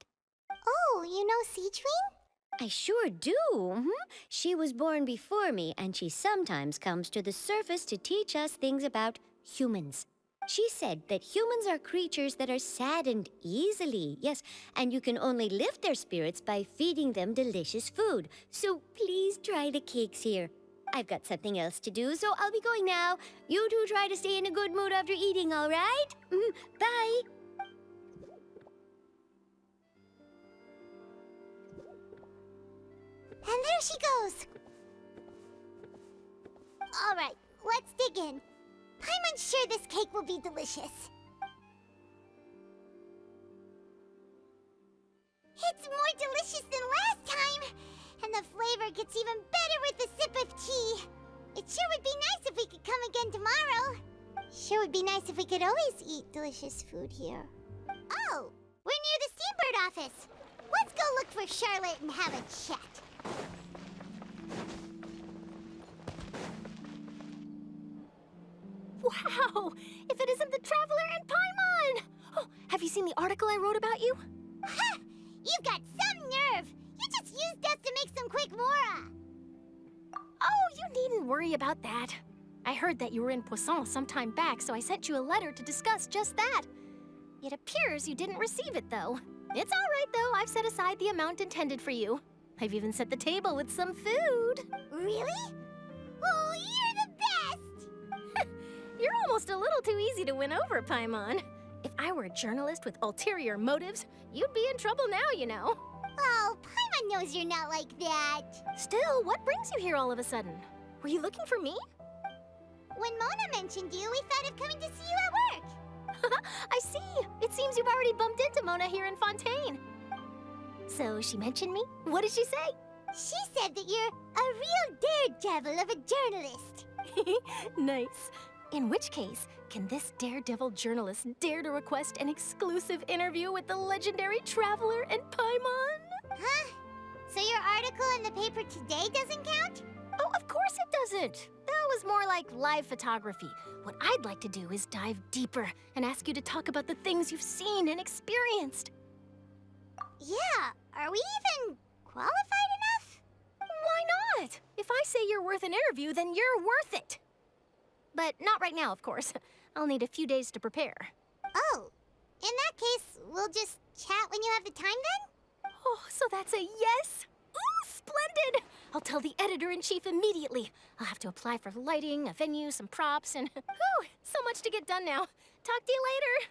Oh, you know Sijuin? I sure do. She was born before me, and she sometimes comes to the surface to teach us things about humans. She said that humans are creatures that are saddened easily, yes, and you can only lift their spirits by feeding them delicious food. So please try the cakes here. I've got something else to do, so I'll be going now. You two try to stay in a good mood after eating, all right? Bye. And there she goes. All right, let's dig in. I'm sure this cake will be delicious. It's more delicious than last time, and the flavor gets even better with a sip of tea. It sure would be nice if we could come again tomorrow. Sure would be nice if we could always eat delicious food here. Oh, we're near the Steambird office. Let's go look for Charlotte and have a chat. Wow! If it isn't the Traveler and Paimon! Oh, have you seen the article I wrote about you? Ha! You've got some nerve! You just used us to make some quick mora! Oh, you needn't worry about that. I heard that you were in Poisson some time back, so I sent you a letter to discuss just that. It appears you didn't receive it, though. It's all right, though. I've set aside the amount intended for you. I've even set the table with some food. Really? Oh, you're the best! You're almost a little too easy to win over, Paimon. If I were a journalist with ulterior motives, you'd be in trouble now, you know. Oh, Paimon knows you're not like that. Still, what brings you here all of a sudden? Were you looking for me? When Mona mentioned you, we thought of coming to see you at work. I see. It seems you've already bumped into Mona here in Fontaine. So she mentioned me? What did she say? She said that you're a real daredevil of a journalist. Nice. In which case, can this daredevil journalist dare to request an exclusive interview with the legendary traveler and Paimon? Huh? So your article in the paper today doesn't count? Oh, of course it doesn't. That was more like live photography. What I'd like to do is dive deeper and ask you to talk about the things you've seen and experienced. Yeah, are we even qualified enough? Why not? If I say you're worth an interview, then you're worth it. But not right now, of course. I'll need a few days to prepare. Oh, in that case, we'll just chat when you have the time then? Oh, so that's a yes? Ooh, splendid! I'll tell the editor-in-chief immediately. I'll have to apply for lighting, a venue, some props, and whew, so much to get done now. Talk to you later.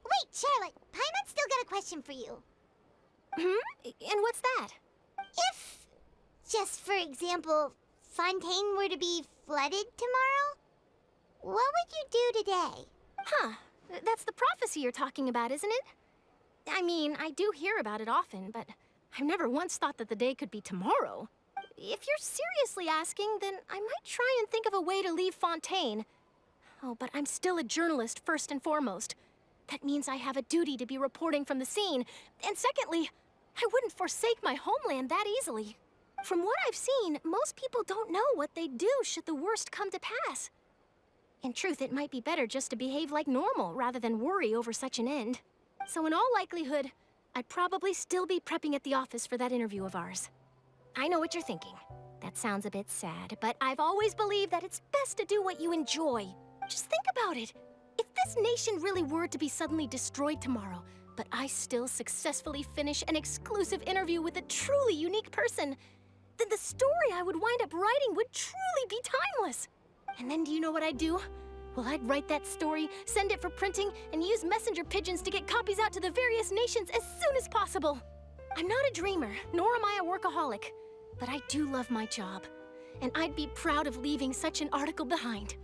Wait, Charlotte, Paimon's still got a question for you. And what's that? If, just for example, Fontaine were to be flooded tomorrow, what would you do today? Huh, that's the prophecy you're talking about, isn't it? I mean, I do hear about it often, but I've never once thought that the day could be tomorrow. If you're seriously asking, then I might try and think of a way to leave Fontaine. Oh, but I'm still a journalist first and foremost. That means I have a duty to be reporting from the scene. And secondly, I wouldn't forsake my homeland that easily. From what I've seen, most people don't know what they'd do should the worst come to pass. In truth, it might be better just to behave like normal rather than worry over such an end. So in all likelihood, I'd probably still be prepping at the office for that interview of ours. I know what you're thinking. That sounds a bit sad, but I've always believed that it's best to do what you enjoy. Just think about it. If this nation really were to be suddenly destroyed tomorrow, but I still successfully finish an exclusive interview with a truly unique person, then the story I would wind up writing would truly be timeless. And then do you know what I'd do? Well, I'd write that story, send it for printing, and use messenger pigeons to get copies out to the various nations as soon as possible. I'm not a dreamer, nor am I a workaholic, but I do love my job, and I'd be proud of leaving such an article behind.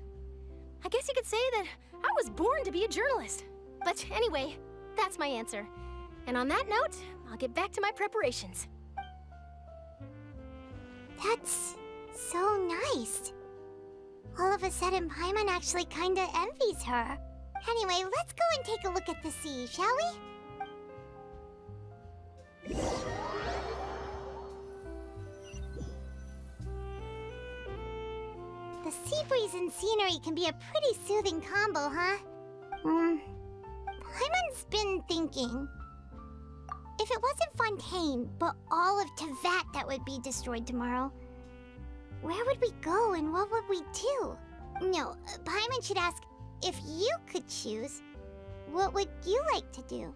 I guess you could say that I was born to be a journalist. But anyway, that's my answer. And on that note, I'll get back to my preparations. That's so nice. All of a sudden, Paimon actually kinda envies her. Anyway, let's go and take a look at the sea, shall we? The sea breeze and scenery can be a pretty soothing combo, huh? Paimon's been thinking. If it wasn't Fontaine, but all of Tevat that would be destroyed tomorrow, where would we go and what would we do? No, Paimon should ask, if you could choose, what would you like to do?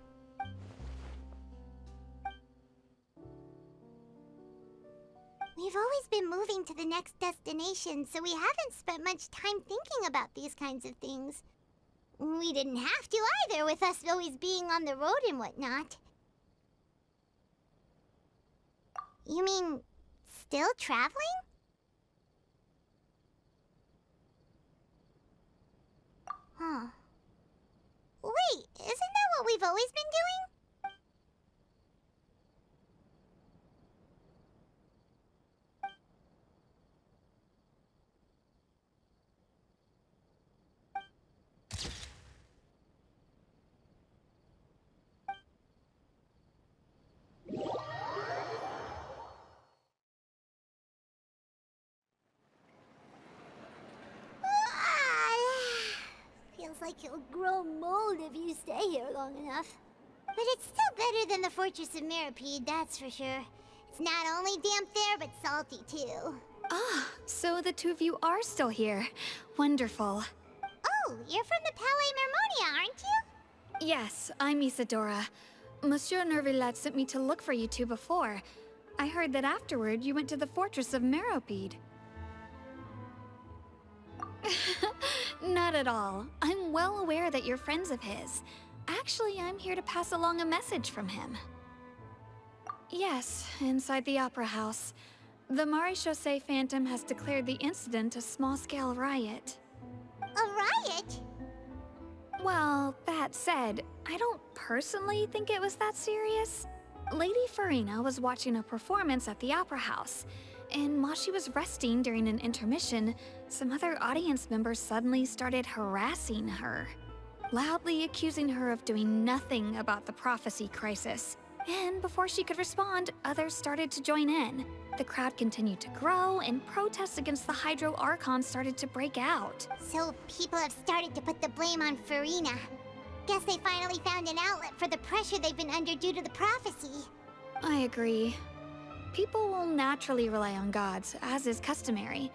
We've always been moving to the next destination, so we haven't spent much time thinking about these kinds of things. We didn't have to either, with us always being on the road and whatnot. You mean, still traveling? Huh. Wait, isn't that what we've always been doing? Feels like you'll grow mold if you stay here long enough. But it's still better than the Fortress of Mirapede, that's for sure. It's not only damp there, but salty too. Ah, so the two of you are still here. Wonderful. Oh, you're from the Palais Mermonia, aren't you? Yes, I'm Isadora. Monsieur Nervillet sent me to look for you two before. I heard that afterward you went to the fortress of Meropide. Not at all. I'm well aware that you're friends of his. Actually, I'm here to pass along a message from him. Yes, inside the Opera House. The Maréchaussée Phantom has declared the incident a small-scale riot. A riot? Well, that said, I don't personally think it was that serious. Lady Farina was watching a performance at the Opera House, and while she was resting during an intermission, some other audience members suddenly started harassing her, loudly accusing her of doing nothing about the prophecy crisis. And before she could respond, others started to join in. The crowd continued to grow, and protests against the Hydro Archon started to break out. So people have started to put the blame on Farina. Guess they finally found an outlet for the pressure they've been under due to the prophecy. I agree. People will naturally rely on gods, as is customary.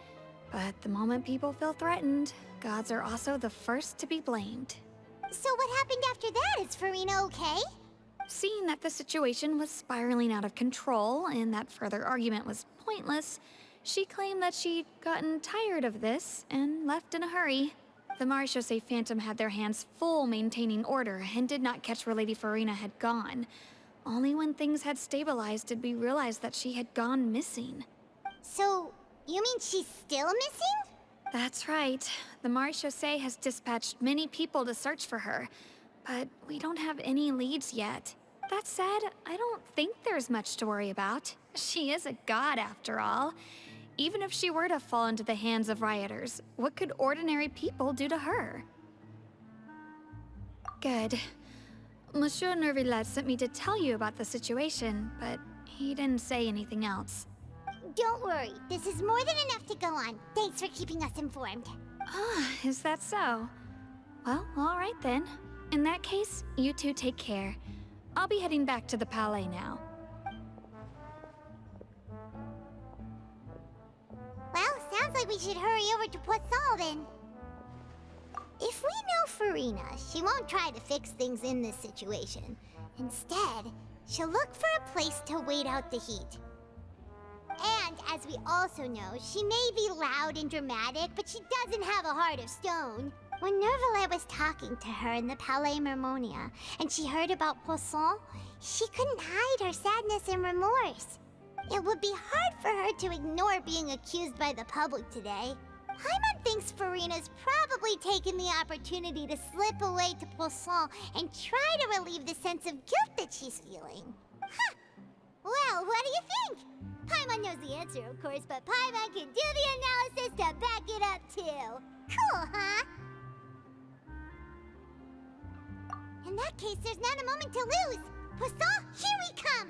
But the moment people feel threatened, gods are also the first to be blamed. So what happened after that? Is Farina okay? Seeing that the situation was spiraling out of control and that further argument was pointless, she claimed that she'd gotten tired of this and left in a hurry. The Maréchaussée Phantom had their hands full maintaining order and did not catch where Lady Farina had gone. Only when things had stabilized did we realize that she had gone missing. So, you mean she's still missing? That's right. The Maréchaussée has dispatched many people to search for her, but we don't have any leads yet. That said, I don't think there's much to worry about. She is a god after all. Even if she were to fall into the hands of rioters, what could ordinary people do to her? Good. Monsieur Nervillet sent me to tell you about the situation, but he didn't say anything else. Don't worry, this is more than enough to go on. Thanks for keeping us informed. Ah, is that so? Well, all right then. In that case, you two take care. I'll be heading back to the Palais now. Well, sounds like we should hurry over to Poisson then. If we know Farina, she won't try to fix things in this situation. Instead, she'll look for a place to wait out the heat. And as we also know, she may be loud and dramatic, but she doesn't have a heart of stone. When Nervillet was talking to her in the Palais Mermonia, and she heard about Poisson, she couldn't hide her sadness and remorse. It would be hard for her to ignore being accused by the public today. Paimon thinks Farina's probably taken the opportunity to slip away to Poisson and try to relieve the sense of guilt that she's feeling. Huh! Well, what do you think? Paimon knows the answer, of course, but Paimon can do the analysis to back it up, too. Cool, huh? In that case, there's not a moment to lose. Poisson, here we come!